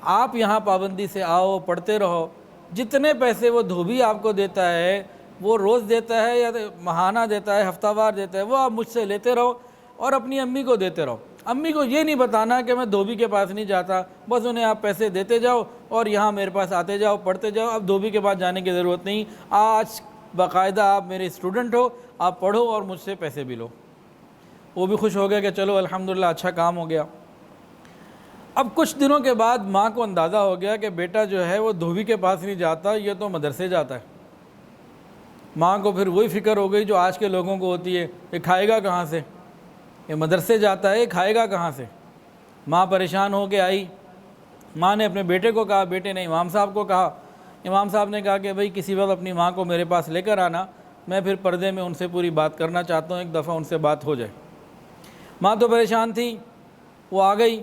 آپ یہاں پابندی سے آؤ، پڑھتے رہو، جتنے پیسے وہ دھوبی آپ کو دیتا ہے، وہ روز دیتا ہے یا ماہانہ دیتا ہے، ہفتہ وار دیتا ہے، وہ آپ مجھ سے لیتے رہو اور اپنی امی کو دیتے رہو۔ امی کو یہ نہیں بتانا کہ میں دھوبی کے پاس نہیں جاتا، بس انہیں آپ پیسے دیتے جاؤ اور یہاں میرے پاس آتے جاؤ، پڑھتے جاؤ، اب دھوبی کے پاس جانے کی ضرورت نہیں، آج باقاعدہ آپ میرے اسٹوڈنٹ ہو، آپ پڑھو اور مجھ سے پیسے بھی لو۔ وہ بھی خوش ہو گیا کہ چلو الحمدللہ اچھا کام ہو گیا۔ اب کچھ دنوں کے بعد ماں کو اندازہ ہو گیا کہ بیٹا جو ہے وہ دھوبی کے پاس نہیں جاتا، یہ تو مدرسے جاتا ہے۔ ماں کو پھر وہی فکر ہو گئی جو آج کے لوگوں کو ہوتی ہے، یہ کھائے گا کہاں سے، یہ مدرسے جاتا ہے، یہ کھائے گا کہاں سے۔ ماں پریشان ہو کے آئی، ماں نے اپنے بیٹے کو کہا، بیٹے نے امام صاحب کو کہا، امام صاحب نے کہا کہ بھئی کسی وقت اپنی ماں کو میرے پاس لے کر آنا، میں پھر پردے میں ان سے پوری بات کرنا چاہتا ہوں، ایک دفعہ ان سے بات ہو جائے۔ ماں تو پریشان تھی، وہ آ گئی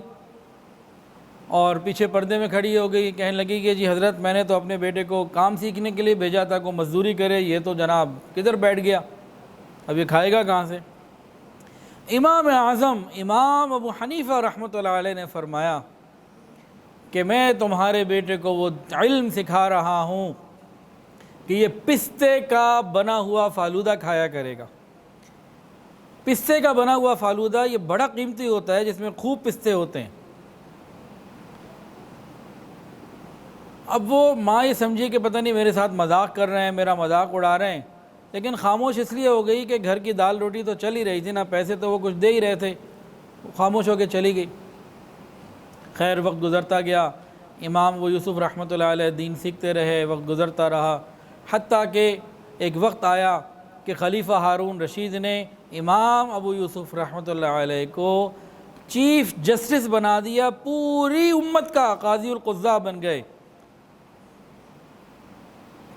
اور پیچھے پردے میں کھڑی ہو گئی، کہنے لگی کہ جی حضرت، میں نے تو اپنے بیٹے کو کام سیکھنے کے لیے بھیجا تھا، کوئی مزدوری کرے، یہ تو جناب کدھر بیٹھ گیا، اب یہ کھائے گا کہاں سے۔ امام اعظم امام ابو حنیفہ رحمۃ اللہ علیہ نے فرمایا کہ میں تمہارے بیٹے کو وہ علم سکھا رہا ہوں کہ یہ پستے کا بنا ہوا فالودہ کھایا کرے گا۔ پستے کا بنا ہوا فالودہ یہ بڑا قیمتی ہوتا ہے، جس میں خوب پستے ہوتے ہیں۔ اب وہ ماں یہ سمجھی کہ پتہ نہیں میرے ساتھ مذاق کر رہے ہیں، میرا مذاق اڑا رہے ہیں، لیکن خاموش اس لیے ہو گئی کہ گھر کی دال روٹی تو چل ہی رہی تھی نا، پیسے تو وہ کچھ دے ہی رہے تھے، خاموش ہو کے چلی گئی۔ خیر وقت گزرتا گیا، امام ابو یوسف رحمۃ اللہ علیہ دین سیکھتے رہے، وقت گزرتا رہا، حتیٰ کہ ایک وقت آیا کہ خلیفہ ہارون رشید نے امام ابو یوسف رحمۃ اللہ علیہ کو چیف جسٹس بنا دیا، پوری امت کا قاضی القضاء بن گئے۔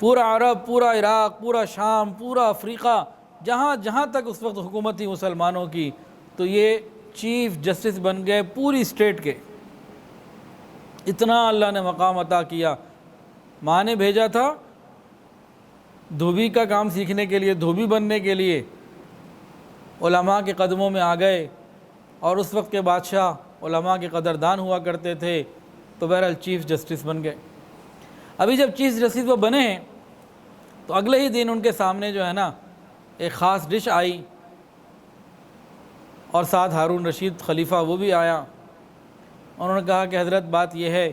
پورا عرب، پورا عراق، پورا شام، پورا افریقہ، جہاں تک اس وقت حکومت تھی مسلمانوں کی، تو یہ چیف جسٹس بن گئے پوری اسٹیٹ کے۔ اتنا اللہ نے مقام عطا کیا۔ ماں نے بھیجا تھا دھوبی کا کام سیکھنے کے لیے، دھوبی بننے کے لیے، علماء کے قدموں میں آ گئے، اور اس وقت کے بادشاہ علماء کے قدردان ہوا کرتے تھے، تو بہرحال چیف جسٹس بن گئے۔ ابھی جب چیف جسٹس وہ بنے ہیں تو اگلے ہی دن ان کے سامنے جو ہے نا ایک خاص ڈش آئی، اور ساتھ ہارون رشید خلیفہ وہ بھی آیا۔ انہوں نے کہا کہ حضرت بات یہ ہے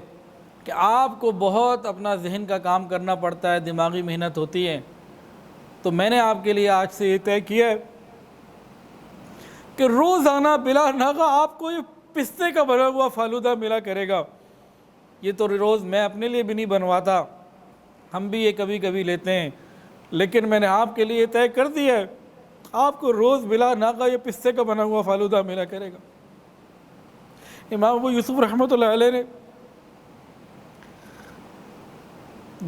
کہ آپ کو بہت اپنا ذہن کا کام کرنا پڑتا ہے، دماغی محنت ہوتی ہے، تو میں نے آپ کے لیے آج سے یہ طے کیا ہے کہ روزانہ بلا ناغہ آپ کو یہ پستے کا بنا ہوا فالودہ ملا کرے گا۔ یہ تو روز میں اپنے لیے بھی نہیں بنواتا، ہم بھی یہ کبھی کبھی لیتے ہیں، لیکن میں نے آپ کے لیے یہ طے کر دیا ہے، آپ کو روز بلا ناغہ یہ پستے کا بنا ہوا فالودہ ملا کرے گا۔ امام ابو یوسف رحمۃ اللہ علیہ نے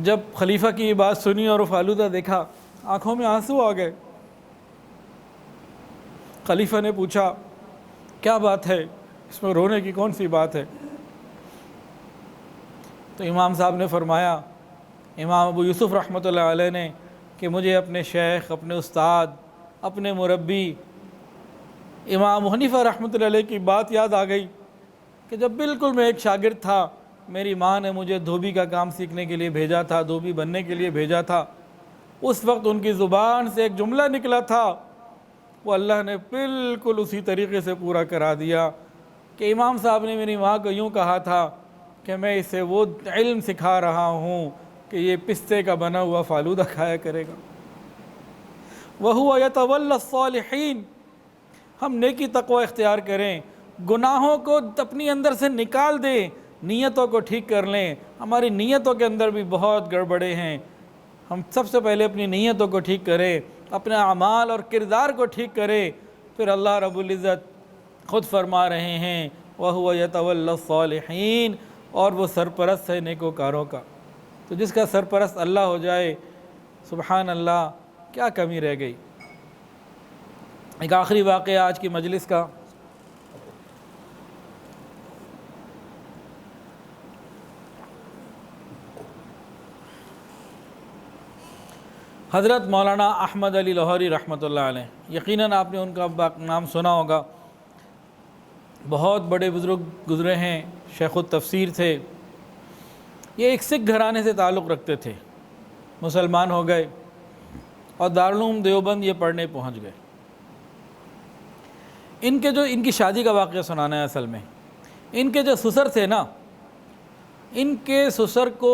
جب خلیفہ کی یہ بات سنی اور وہ فالودہ دیکھا، آنکھوں میں آنسو آ گئے۔ خلیفہ نے پوچھا کیا بات ہے، اس میں رونے کی کون سی بات ہے؟ تو امام صاحب نے فرمایا، امام ابو یوسف رحمۃ اللہ علیہ نے، کہ مجھے اپنے شیخ، اپنے استاد، اپنے مربی امام حنیفہ رحمۃ اللہ علیہ کی بات یاد آ گئی کہ جب بالکل میں ایک شاگرد تھا، میری ماں نے مجھے دھوبی کا کام سیکھنے کے لیے بھیجا تھا، دھوبی بننے کے لیے بھیجا تھا، اس وقت ان کی زبان سے ایک جملہ نکلا تھا، وہ اللہ نے بالکل اسی طریقے سے پورا کرا دیا کہ امام صاحب نے میری ماں کو یوں کہا تھا کہ میں اسے وہ علم سکھا رہا ہوں کہ یہ پستے کا بنا ہوا فالودہ کھایا کرے گا۔ وَهُوَ يَتَوَلَّى الصَّالِحِينَ، ہم نیکی تقوی اختیار کریں، گناہوں کو اپنی اندر سے نکال دیں، نیتوں کو ٹھیک کر لیں۔ ہماری نیتوں کے اندر بھی بہت گڑبڑے ہیں، ہم سب سے پہلے اپنی نیتوں کو ٹھیک کریں، اپنے اعمال اور کردار کو ٹھیک کریں، پھر اللہ رب العزت خود فرما رہے ہیں وَهُوَ يَتَوَلَّى الصَّالِحِينَ، اور وہ سرپرست ہے نیکوکاروں کا۔ تو جس کا سرپرست اللہ ہو جائے، سبحان اللہ، کیا کمی رہ گئی۔ ایک آخری واقعہ آج کی مجلس کا، حضرت مولانا احمد علی لاہوری رحمۃ اللہ علیہ، یقیناً آپ نے ان کا نام سنا ہوگا، بہت بڑے بزرگ گزرے ہیں، شیخ التفسیر تھے۔ یہ ایک سکھ گھرانے سے تعلق رکھتے تھے، مسلمان ہو گئے اور دارالعلوم دیوبند یہ پڑھنے پہنچ گئے۔ ان کی شادی کا واقعہ سنانا ہے اصل میں۔ ان کے جو سسر تھے نا، ان کے سسر کو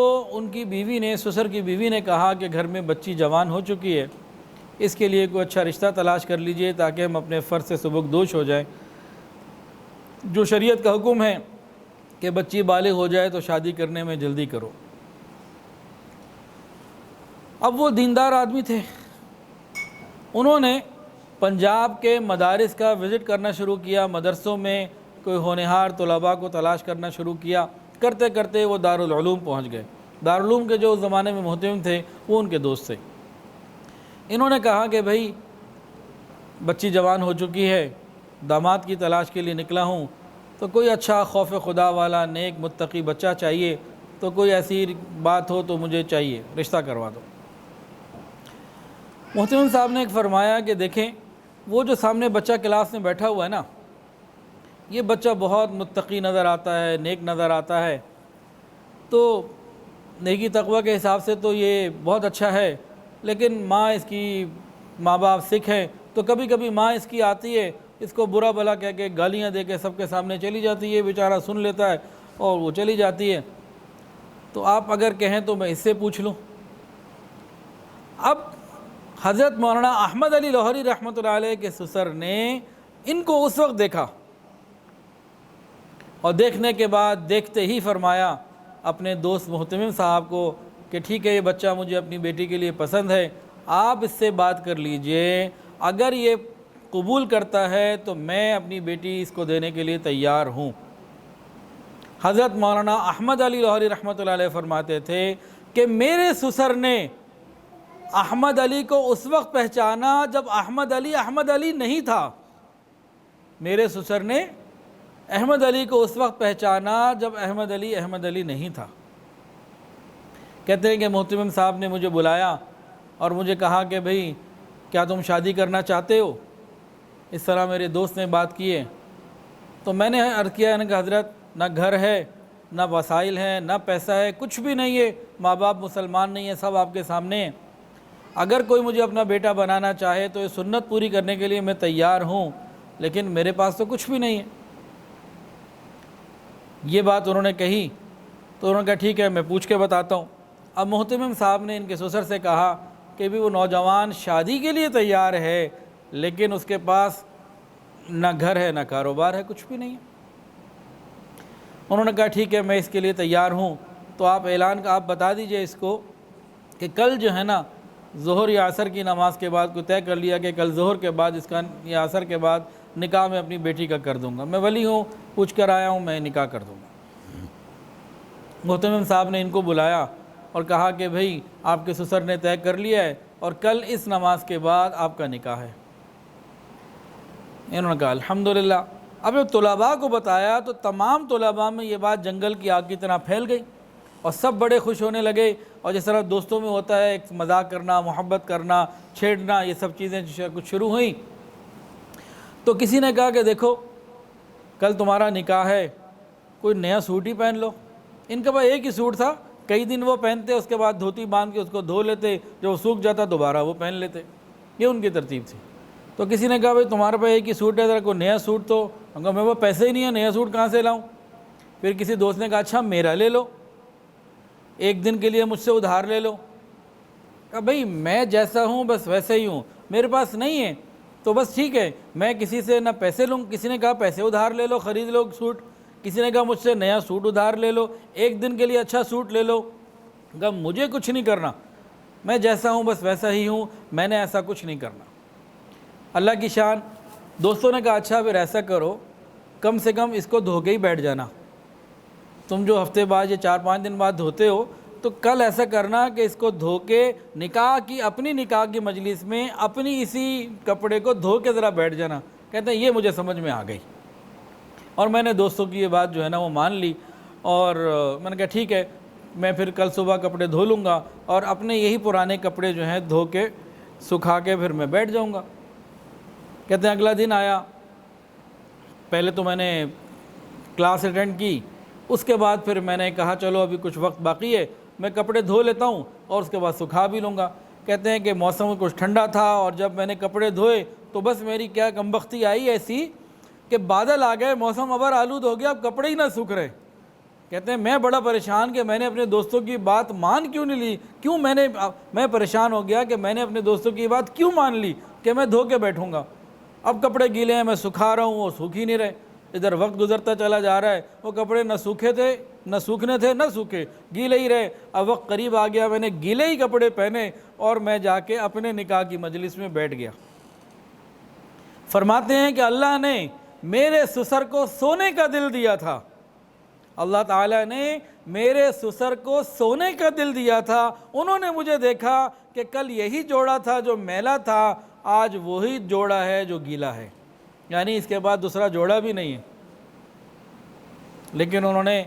سسر کی بیوی نے کہا کہ گھر میں بچی جوان ہو چکی ہے، اس کے لیے کوئی اچھا رشتہ تلاش کر لیجئے تاکہ ہم اپنے فرض سے سبکدوش ہو جائیں۔ جو شریعت کا حکم ہے کہ بچی بالغ ہو جائے تو شادی کرنے میں جلدی کرو۔ اب وہ دیندار آدمی تھے، انہوں نے پنجاب کے مدارس کا وزٹ کرنا شروع کیا، مدرسوں میں کوئی ہونہار طلباء کو تلاش کرنا شروع کیا، کرتے کرتے وہ دارالعلوم پہنچ گئے۔ دارالعلوم کے جو اس زمانے میں محتمم تھے وہ ان کے دوست تھے۔ انہوں نے کہا کہ بھائی بچی جوان ہو چکی ہے، داماد کی تلاش کے لیے نکلا ہوں، تو کوئی اچھا خوف خدا والا نیک متقی بچہ چاہیے، تو کوئی ایسی بات ہو تو مجھے چاہیے، رشتہ کروا دو۔ محتمم صاحب نے ایک فرمایا کہ دیکھیں وہ جو سامنے بچہ کلاس میں بیٹھا ہوا ہے نا، یہ بچہ بہت متقی نظر آتا ہے، نیک نظر آتا ہے، تو نیکی تقوی کے حساب سے تو یہ بہت اچھا ہے، لیکن ماں باپ سکھ ہیں، تو کبھی کبھی ماں اس کی آتی ہے، اس کو برا بھلا کہہ کے گالیاں دے کے سب کے سامنے چلی جاتی ہے، بیچارہ سن لیتا ہے اور وہ چلی جاتی ہے، تو آپ اگر کہیں تو میں اس سے پوچھ لوں۔ اب حضرت مولانا احمد علی لاہوری رحمۃ اللہ علیہ کے سسر نے ان کو اس وقت دیکھا، اور دیکھنے کے بعد دیکھتے ہی فرمایا اپنے دوست محتمم صاحب کو کہ ٹھیک ہے، یہ بچہ مجھے اپنی بیٹی کے لیے پسند ہے، آپ اس سے بات کر لیجئے، اگر یہ قبول کرتا ہے تو میں اپنی بیٹی اس کو دینے کے لیے تیار ہوں۔ حضرت مولانا احمد علی لاہوری رحمۃ اللہ علیہ فرماتے تھے کہ میرے سسر نے احمد علی کو اس وقت پہچانا جب احمد علی نہیں تھا۔ میرے سسر نے احمد علی کو اس وقت پہچانا جب احمد علی نہیں تھا۔ کہتے ہیں کہ محتمم صاحب نے مجھے بلایا اور مجھے کہا کہ بھئی کیا تم شادی کرنا چاہتے ہو؟ اس طرح میرے دوست نے بات کی ہے، تو میں نے عرض کیا کہ حضرت نہ گھر ہے، نہ وسائل ہیں، نہ پیسہ ہے، کچھ بھی نہیں ہے، ماں باپ مسلمان نہیں ہیں، سب آپ کے سامنے ہیں، اگر کوئی مجھے اپنا بیٹا بنانا چاہے تو یہ سنت پوری کرنے کے لیے میں تیار ہوں، لیکن میرے پاس تو کچھ بھی نہیں ہے۔ یہ بات انہوں نے کہی تو انہوں نے کہا ٹھیک ہے میں پوچھ کے بتاتا ہوں۔ اب محتمم صاحب نے ان کے سسر سے کہا کہ بھی وہ نوجوان شادی کے لیے تیار ہے، لیکن اس کے پاس نہ گھر ہے، نہ کاروبار ہے، کچھ بھی نہیں ہے۔ انہوں نے کہا ٹھیک ہے میں اس کے لیے تیار ہوں، تو آپ آپ بتا دیجئے اس کو کہ کل جو ہے نا ظہر یا عصر کی نماز کے بعد کوئی طے کر لیا کہ کل ظہر کے بعد اس کا یا عصر کے بعد نکاح میں اپنی بیٹی کا کر دوں گا، میں ولی ہوں، پوچھ کر آیا ہوں، میں نکاح کر دوں گا۔ محتمم صاحب نے ان کو بلایا اور کہا کہ بھئی آپ کے سسر نے طے کر لیا ہے اور کل اس نماز کے بعد آپ کا نکاح ہے۔ انہوں نے کہا الحمدللہ۔ اب جب طلباء کو بتایا تو تمام طلباء میں یہ بات جنگل کی آگ کی طرح پھیل گئی اور سب بڑے خوش ہونے لگے، اور جس طرح دوستوں میں ہوتا ہے ایک مذاق کرنا، محبت کرنا، چھیڑنا، یہ سب چیزیں کچھ شروع ہوئیں۔ تو کسی نے کہا کہ دیکھو کل تمہارا نکاح ہے، کوئی نیا سوٹ ہی پہن لو۔ ان کے پاس ایک ہی سوٹ تھا، کئی دن وہ پہنتے، اس کے بعد دھوتی باندھ کے اس کو دھو لیتے، جب وہ سوکھ جاتا دوبارہ وہ پہن لیتے، یہ ان کی ترتیب تھی۔ تو کسی نے کہا بھائی تمہارے پاس ایک ہی سوٹ ہے، ذرا کوئی نیا سوٹ تو، میں وہ پیسے ہی نہیں ہے، نیا سوٹ کہاں سے لاؤں؟ پھر کسی دوست نے کہا اچھا میرا لے لو، ایک دن کے لیے مجھ سے ادھار لے لو۔ کہا بھئی میں جیسا ہوں بس ویسے ہی ہوں، میرے پاس نہیں ہے تو بس ٹھیک ہے، میں کسی سے نہ پیسے لوں۔ کسی نے کہا پیسے ادھار لے لو، خرید لو سوٹ۔ کسی نے کہا مجھ سے نیا سوٹ ادھار لے لو، ایک دن کے لیے اچھا سوٹ لے لو۔ کہا مجھے کچھ نہیں کرنا، میں جیسا ہوں بس ویسا ہی ہوں، میں نے ایسا کچھ نہیں کرنا۔ اللہ کی شان۔ دوستوں نے کہا اچھا پھر ایسا کرو، کم سے کم اس کو دھو کے ہی بیٹھ جانا، تم جو ہفتے بعد یا 4-5 دن بعد دھوتے ہو تو کل ایسا کرنا کہ اس کو دھو کے اپنی نکاح کی مجلس میں اپنی اسی کپڑے کو دھو کے ذرا بیٹھ جانا۔ کہتے ہیں یہ مجھے سمجھ میں آ گئی، اور میں نے دوستوں کی یہ بات جو ہے نا وہ مان لی، اور میں نے کہا ٹھیک ہے میں پھر کل صبح کپڑے دھو لوں گا اور اپنے یہی پرانے کپڑے جو ہیں دھو کے سکھا کے پھر میں بیٹھ جاؤں گا۔ کہتے ہیں اگلا دن آیا، پہلے تو میں نے کلاس اٹینڈ کی، اس کے بعد پھر میں نے کہا چلو ابھی کچھ وقت باقی ہے، میں کپڑے دھو لیتا ہوں اور اس کے بعد سکھا بھی لوں گا۔ کہتے ہیں کہ موسم کچھ ٹھنڈا تھا اور جب میں نے کپڑے دھوئے تو بس میری کیا کمبختی آئی ایسی کہ بادل آ گئے، موسم ابر آلود ہو گیا، اب کپڑے ہی نہ سوکھ رہے۔ کہتے ہیں میں بڑا پریشان کہ میں نے اپنے دوستوں کی بات مان کیوں نہیں لی، میں پریشان ہو گیا کہ میں نے اپنے دوستوں کی بات کیوں مان لی کہ میں دھو کے بیٹھوں گا۔ اب کپڑے گیلے ہیں، میں سکھا رہا ہوں، وہ سوکھ ہی نہیں رہے۔ ادھر وقت گزرتا چلا جا رہا ہے، وہ کپڑے نہ سوکھے تھے، نہ سوکھنے تھے، نہ سوکھے، گیلے ہی رہے۔ اب وقت قریب آ گیا، میں نے گیلے ہی کپڑے پہنے اور میں جا کے اپنے نکاح کی مجلس میں بیٹھ گیا۔ فرماتے ہیں کہ اللہ نے میرے سسر کو سونے کا دل دیا تھا، اللہ تعالیٰ نے میرے سسر کو سونے کا دل دیا تھا۔ انہوں نے مجھے دیکھا کہ کل یہی جوڑا تھا جو میلا تھا، آج وہی جوڑا ہے جو گیلا ہے، یعنی اس کے بعد دوسرا جوڑا بھی نہیں ہے۔ لیکن انہوں نے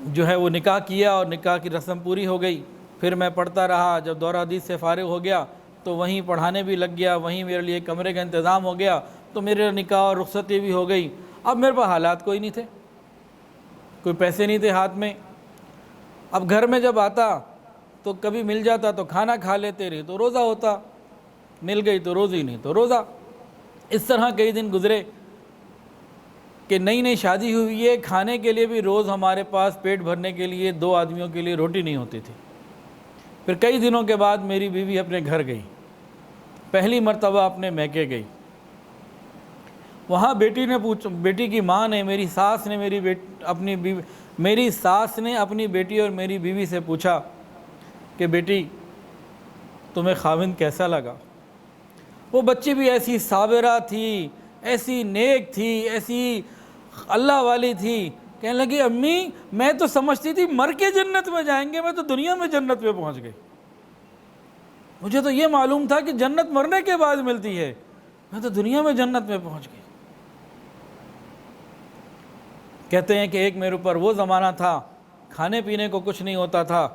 جو ہے وہ نکاح کیا اور نکاح کی رسم پوری ہو گئی۔ پھر میں پڑھتا رہا، جب دورہ حدیث سے فارغ ہو گیا تو وہیں پڑھانے بھی لگ گیا، وہیں میرے لیے کمرے کا انتظام ہو گیا، تو میرے نکاح اور رخصتی بھی ہو گئی۔ اب میرے پاس حالات کوئی نہیں تھے، کوئی پیسے نہیں تھے ہاتھ میں۔ اب گھر میں جب آتا تو کبھی مل جاتا تو کھانا کھا لیتے، رہی تو روزہ ہوتا، مل گئی تو روزی، نہیں تو روزہ۔ اس طرح کئی دن گزرے کہ نئی نئی شادی ہوئی ہے، کھانے کے لیے بھی روز ہمارے پاس پیٹ بھرنے کے لیے 2 آدمیوں کے لیے روٹی نہیں ہوتی تھی۔ پھر کئی دنوں کے بعد میری بیوی اپنے گھر گئی، پہلی مرتبہ اپنے میکے گئی۔ وہاں بیٹی کی ماں نے، میری ساس نے میری ساس نے اپنی بیٹی اور میری بیوی سے پوچھا کہ بیٹی تمہیں خاوند کیسا لگا؟ وہ بچی بھی ایسی صابرہ تھی، ایسی نیک تھی، ایسی اللہ والی تھی، کہنے لگی امی میں تو سمجھتی تھی مر کے جنت میں جائیں گے، میں تو دنیا میں جنت میں پہنچ گئی، مجھے تو یہ معلوم تھا کہ جنت مرنے کے بعد ملتی ہے، میں تو دنیا میں جنت میں پہنچ گئی۔ کہتے ہیں کہ ایک میرے اوپر وہ زمانہ تھا، کھانے پینے کو کچھ نہیں ہوتا تھا،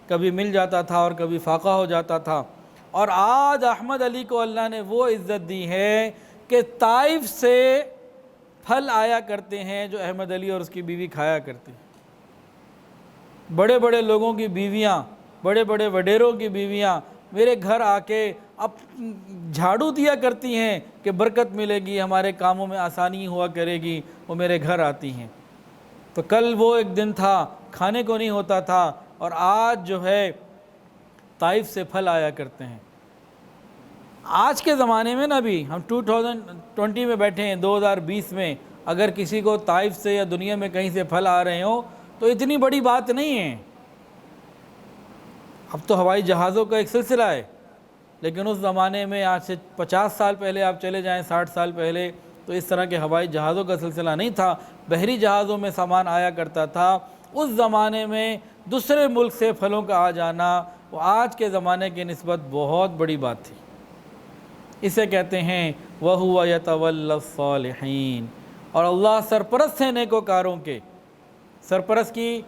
کبھی مل جاتا تھا اور کبھی فاقہ ہو جاتا تھا، اور آج احمد علی کو اللہ نے وہ عزت دی ہے کہ طائف سے پھل آیا کرتے ہیں جو احمد علی اور اس کی بیوی کھایا کرتے ہیں۔ بڑے بڑے لوگوں کی بیویاں، بڑے بڑے وڈیروں کی بیویاں میرے گھر آ کے اب جھاڑو دیا کرتی ہیں کہ برکت ملے گی، ہمارے کاموں میں آسانی ہوا کرے گی، وہ میرے گھر آتی ہیں۔ تو کل وہ ایک دن تھا کھانے کو نہیں ہوتا تھا، اور آج جو ہے طائف سے پھل آیا کرتے ہیں۔ آج کے زمانے میں نا بھی ہم 2020 میں بیٹھے ہیں، 2020 میں، اگر کسی کو طائف سے یا دنیا میں کہیں سے پھل آ رہے ہوں تو اتنی بڑی بات نہیں ہے۔ اب تو ہوائی جہازوں کا ایک سلسلہ ہے، لیکن اس زمانے میں آج سے 50 سال پہلے آپ چلے جائیں، 60 سال پہلے، تو اس طرح کے ہوائی جہازوں کا سلسلہ نہیں تھا، بحری جہازوں میں سامان آیا کرتا تھا۔ اس زمانے میں دوسرے ملک سے پھلوں کا آ جانا وہ آج کے زمانے کی نسبت بہت بڑی بات تھی۔ اسے کہتے ہیں وَهُوَ يَتَوَلَّى الصَّالِحِينَ، اور اللہ سرپرست ہے نیکوکاروں کے۔ سرپرست کی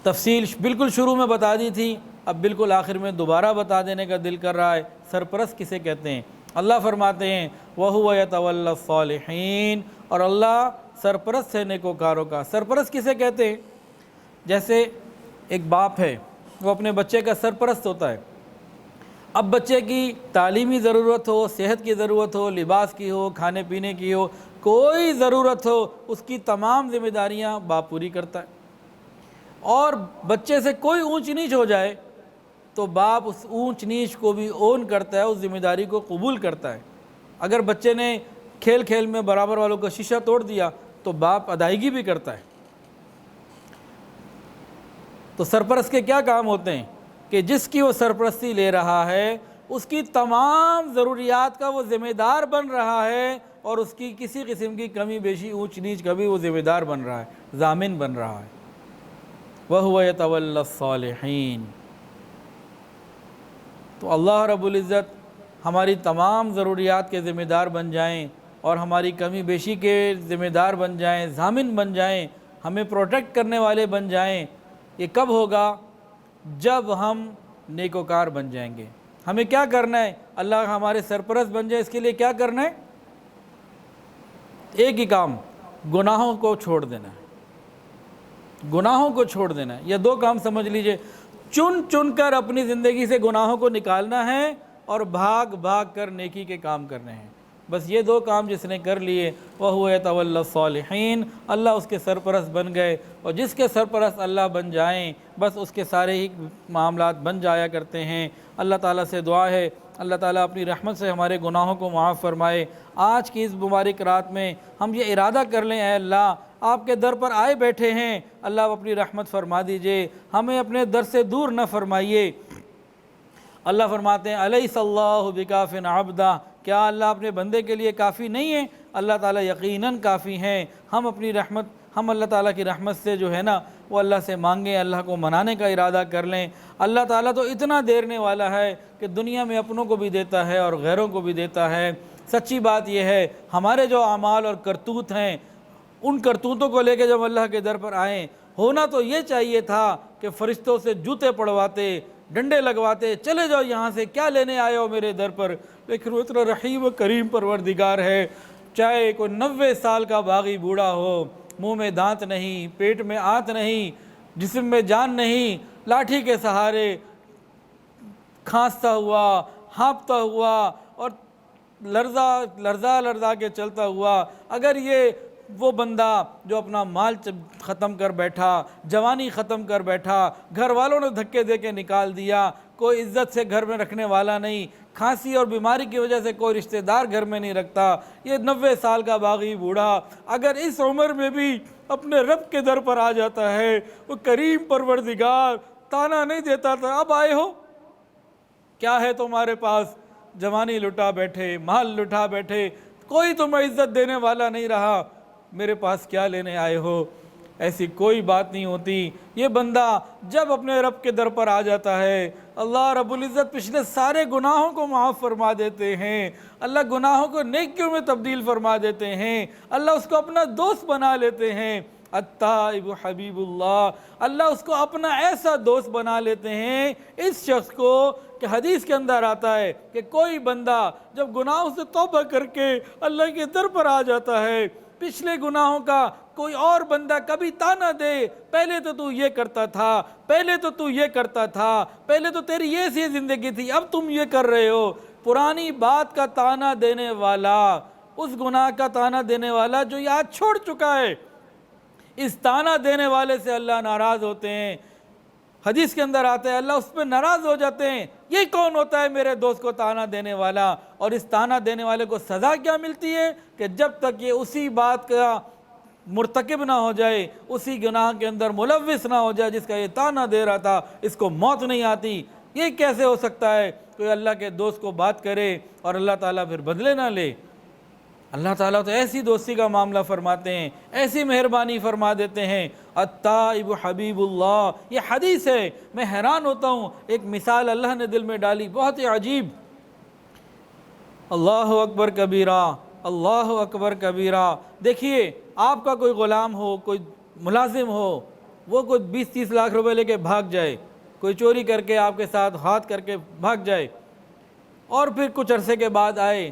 تفصیل بالکل شروع میں بتا دی تھی، اب بالکل آخر میں دوبارہ بتا دینے کا دل کر رہا ہے۔ سرپرست کسے کہتے ہیں؟ اللہ فرماتے ہیں وَهُوَ يَتَوَلَّى الصَّالِحِينَ، اور اللہ سرپرست ہے نیکوکاروں کا۔ سرپرست کسے کہتے ہیں؟ جیسے ایک باپ ہے، وہ اپنے بچے کا سرپرست ہوتا ہے۔ اب بچے کی تعلیمی ضرورت ہو، صحت کی ضرورت ہو، لباس کی ہو، کھانے پینے کی ہو، کوئی ضرورت ہو، اس کی تمام ذمہ داریاں باپ پوری کرتا ہے۔ اور بچے سے کوئی اونچ نیچ ہو جائے تو باپ اس اونچ نیچ کو بھی اون کرتا ہے، اس ذمہ داری کو قبول کرتا ہے۔ اگر بچے نے کھیل کھیل میں برابر والوں کا شیشہ توڑ دیا تو باپ ادائیگی بھی کرتا ہے۔ تو سرپرست کے کیا کام ہوتے ہیں کہ جس کی وہ سرپرستی لے رہا ہے اس کی تمام ضروریات کا وہ ذمہ دار بن رہا ہے، اور اس کی کسی قسم کی کمی بیشی اونچ نیچ کا بھی وہ ذمہ دار بن رہا ہے، ضامن بن رہا ہے۔ وَهُوَ يَتَوَلَّى الصَّالِحِينَ۔ تو اللہ رب العزت ہماری تمام ضروریات کے ذمہ دار بن جائیں اور ہماری کمی بیشی کے ذمہ دار بن جائیں، ضامن بن جائیں، ہمیں پروٹیکٹ کرنے والے بن جائیں، یہ کب ہوگا؟ جب ہم نیکوکار بن جائیں گے۔ ہمیں کیا کرنا ہے؟ اللہ ہمارے سرپرست بن جائے، اس کے لیے کیا کرنا ہے؟ ایک ہی کام، گناہوں کو چھوڑ دینا ہے، گناہوں کو چھوڑ دینا ہے۔ یہ دو کام سمجھ لیجئے، چن چن کر اپنی زندگی سے گناہوں کو نکالنا ہے اور بھاگ بھاگ کر نیکی کے کام کرنے ہیں۔ بس یہ دو کام جس نے کر لیے وَهُوَ يَتَوَلَّى الصَّالِحِينَ، اللہ اس کے سرپرست بن گئے، اور جس کے سرپرست اللہ بن جائیں بس اس کے سارے ہی معاملات بن جایا کرتے ہیں۔ اللہ تعالیٰ سے دعا ہے اللہ تعالیٰ اپنی رحمت سے ہمارے گناہوں کو معاف فرمائے۔ آج کی اس مبارک رات میں ہم یہ ارادہ کر لیں، اے اللہ آپ کے در پر آئے بیٹھے ہیں، اللہ آپ اپنی رحمت فرما دیجئے، ہمیں اپنے در سے دور نہ فرمائیے۔ اللہ فرماتے ہیں الیس اللہ بکاف عبدہ، کیا اللہ اپنے بندے کے لیے کافی نہیں ہے؟ اللہ تعالیٰ یقیناً کافی ہیں۔ ہم اپنی رحمت، ہم اللہ تعالیٰ کی رحمت سے جو ہے نا وہ اللہ سے مانگیں، اللہ کو منانے کا ارادہ کر لیں۔ اللہ تعالیٰ تو اتنا دینے والا ہے کہ دنیا میں اپنوں کو بھی دیتا ہے اور غیروں کو بھی دیتا ہے۔ سچی بات یہ ہے ہمارے جو اعمال اور کرتوت ہیں، ان کرتوتوں کو لے کے جب اللہ کے در پر آئیں، ہونا تو یہ چاہیے تھا کہ فرشتوں سے جوتے پڑواتے، ڈنڈے لگواتے، چلے جاؤ یہاں سے، کیا لینے آئے ہو میرے در پر؟ لیکن وہ اتنا رحیم و کریم پروردگار ہے، چاہے کوئی 90 سال کا باغی بوڑھا ہو، منہ میں دانت نہیں، پیٹ میں آنت نہیں، جسم میں جان نہیں، لاٹھی کے سہارے کھانستا ہوا، ہانپتا ہوا اور لرزا کے چلتا ہوا، اگر یہ وہ بندہ جو اپنا مال ختم کر بیٹھا، جوانی ختم کر بیٹھا، گھر والوں نے دھکے دے کے نکال دیا، کوئی عزت سے گھر میں رکھنے والا نہیں، کھانسی اور بیماری کی وجہ سے کوئی رشتہ دار گھر میں نہیں رکھتا، یہ 90 سال کا باغی بوڑھا اگر اس عمر میں بھی اپنے رب کے در پر آ جاتا ہے، وہ کریم پروردگار تانا نہیں دیتا تھا اب آئے ہو، کیا ہے تمہارے پاس؟ جوانی لٹا بیٹھے، مال لٹا بیٹھے، کوئی تمہیں عزت دینے والا نہیں رہا، میرے پاس کیا لینے آئے ہو؟ ایسی کوئی بات نہیں ہوتی۔ یہ بندہ جب اپنے رب کے در پر آ جاتا ہے، اللہ رب العزت پچھلے سارے گناہوں کو معاف فرما دیتے ہیں، اللہ گناہوں کو نیکیوں میں تبدیل فرما دیتے ہیں، اللہ اس کو اپنا دوست بنا لیتے ہیں۔ التائب حبیب اللہ، اللہ اس کو اپنا ایسا دوست بنا لیتے ہیں اس شخص کو کہ حدیث کے اندر آتا ہے کہ کوئی بندہ جب گناہوں سے توبہ کر کے اللہ کے در پر آ جاتا ہے، پچھلے گناہوں کا کوئی اور بندہ کبھی تانا دے، پہلے تو یہ کرتا تھا، پہلے تو یہ کرتا تھا، پہلے تو تیری یہ سی زندگی تھی، اب تم یہ کر رہے ہو، پرانی بات کا تانا دینے والا، اس گناہ کا تانا دینے والا جو یاد چھوڑ چکا ہے، اس تانا دینے والے سے اللہ ناراض ہوتے ہیں۔ حدیث کے اندر آتا ہے اللہ اس پہ ناراض ہو جاتے ہیں۔ یہ کون ہوتا ہے میرے دوست کو تانا دینے والا؟ اور اس تانا دینے والے کو سزا کیا ملتی ہے کہ جب تک یہ اسی بات کا مرتکب نہ ہو جائے، اسی گناہ کے اندر ملوث نہ ہو جائے جس کا یہ تانا دے رہا تھا، اس کو موت نہیں آتی۔ یہ کیسے ہو سکتا ہے کوئی اللہ کے دوست کو بات کرے اور اللہ تعالیٰ پھر بدلے نہ لے؟ اللہ تعالیٰ تو ایسی دوستی کا معاملہ فرماتے ہیں، ایسی مہربانی فرما دیتے ہیں۔ التائب حبیب اللہ، یہ حدیث ہے۔ میں حیران ہوتا ہوں، ایک مثال اللہ نے دل میں ڈالی بہت ہی عجیب۔ اللہ اکبر کبیرہ، اللہ اکبر کبیرہ۔ دیکھیے آپ کا کوئی غلام ہو، کوئی ملازم ہو، وہ کوئی 20-30 لاکھ روپے لے کے بھاگ جائے، کوئی چوری کر کے آپ کے ساتھ ہاتھ کر کے بھاگ جائے، اور پھر کچھ عرصے کے بعد آئے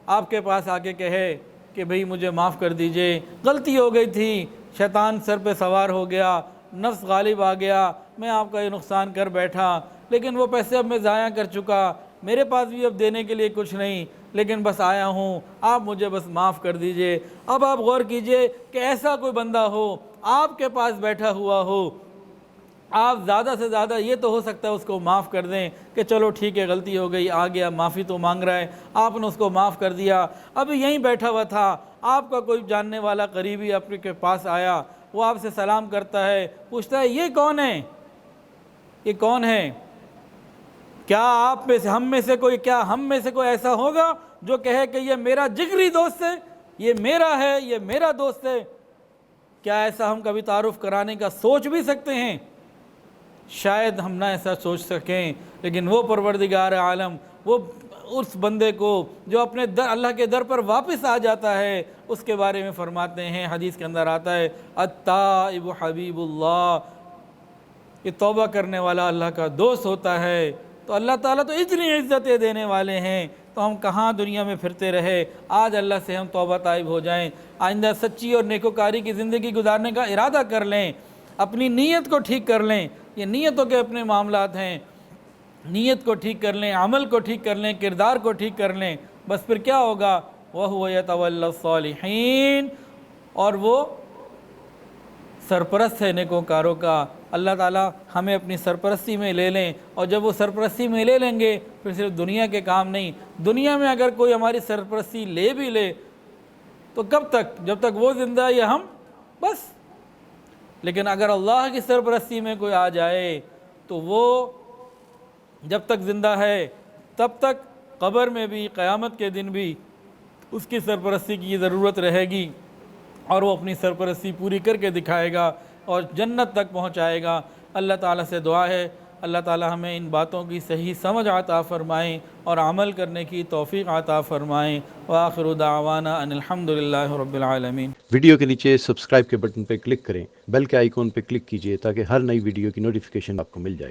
آپ کے پاس آ کے کہے کہ بھئی مجھے معاف کر دیجئے، غلطی ہو گئی تھی، شیطان سر پہ سوار ہو گیا، نفس غالب آ گیا، میں آپ کا یہ نقصان کر بیٹھا، لیکن وہ پیسے اب میں ضائع کر چکا، میرے پاس بھی اب دینے کے لیے کچھ نہیں، لیکن بس آیا ہوں، آپ مجھے بس معاف کر دیجئے۔ اب آپ غور کیجئے کہ ایسا کوئی بندہ ہو آپ کے پاس بیٹھا ہوا ہو، آپ زیادہ سے زیادہ یہ تو ہو سکتا ہے اس کو معاف کر دیں کہ چلو ٹھیک ہے غلطی ہو گئی، آ گیا، معافی تو مانگ رہا ہے، آپ نے اس کو معاف کر دیا۔ ابھی یہیں بیٹھا ہوا تھا، آپ کا کوئی جاننے والا قریبی آپ کے پاس آیا، وہ آپ سے سلام کرتا ہے، پوچھتا ہے یہ کون ہے؟ یہ کون ہے؟ کیا آپ میں سے ہم میں سے کوئی ایسا ہوگا جو کہے کہ یہ میرا جگری دوست ہے، یہ میرا ہے، یہ میرا دوست ہے؟ کیا ایسا ہم کبھی تعارف کرانے کا سوچ بھی سکتے ہیں؟ شاید ہم نہ ایسا سوچ سکیں، لیکن وہ پروردگار عالم، وہ اس بندے کو جو اپنے اللہ کے در پر واپس آ جاتا ہے اس کے بارے میں فرماتے ہیں، حدیث کے اندر آتا ہے التائب حبیب اللہ، کہ توبہ کرنے والا اللہ کا دوست ہوتا ہے۔ تو اللہ تعالیٰ تو اتنی عزتیں دینے والے ہیں، تو ہم کہاں دنیا میں پھرتے رہے۔ آج اللہ سے ہم توبہ طائب ہو جائیں، آئندہ سچی اور نیکوکاری کی زندگی گزارنے کا ارادہ کر لیں، اپنی نیت کو ٹھیک کر لیں۔ یہ نیتوں کے اپنے معاملات ہیں، نیت کو ٹھیک کر لیں، عمل کو ٹھیک کر لیں، کردار کو ٹھیک کر لیں، بس پھر کیا ہوگا؟ وَهُوَ يَتَوَلَّى الصَّالِحِينَ، اور وہ سرپرست ہے نیکوکاروں کا۔ اللہ تعالیٰ ہمیں اپنی سرپرستی میں لے لیں، اور جب وہ سرپرستی میں لے لیں گے پھر صرف دنیا کے کام نہیں، دنیا میں اگر کوئی ہماری سرپرستی لے بھی لے تو کب تک؟ جب تک وہ زندہ ہے یا ہم، بس۔ لیکن اگر اللہ کی سرپرستی میں کوئی آ جائے تو وہ جب تک زندہ ہے تب تک قبر میں بھی، قیامت کے دن بھی اس کی سرپرستی کی ضرورت رہے گی، اور وہ اپنی سرپرستی پوری کر کے دکھائے گا اور جنت تک پہنچائے گا۔ اللہ تعالیٰ سے دعا ہے اللہ تعالیٰ ہمیں ان باتوں کی صحیح سمجھ عطا فرمائیں اور عمل کرنے کی توفیق عطا فرمائیں۔ وآخر دعوانا ان الحمدللہ رب العالمین۔ ویڈیو کے نیچے سبسکرائب کے بٹن پہ کلک کریں، بیل کے آئیکن پہ کلک کیجئے تاکہ ہر نئی ویڈیو کی نوٹیفیکیشن آپ کو مل جائے۔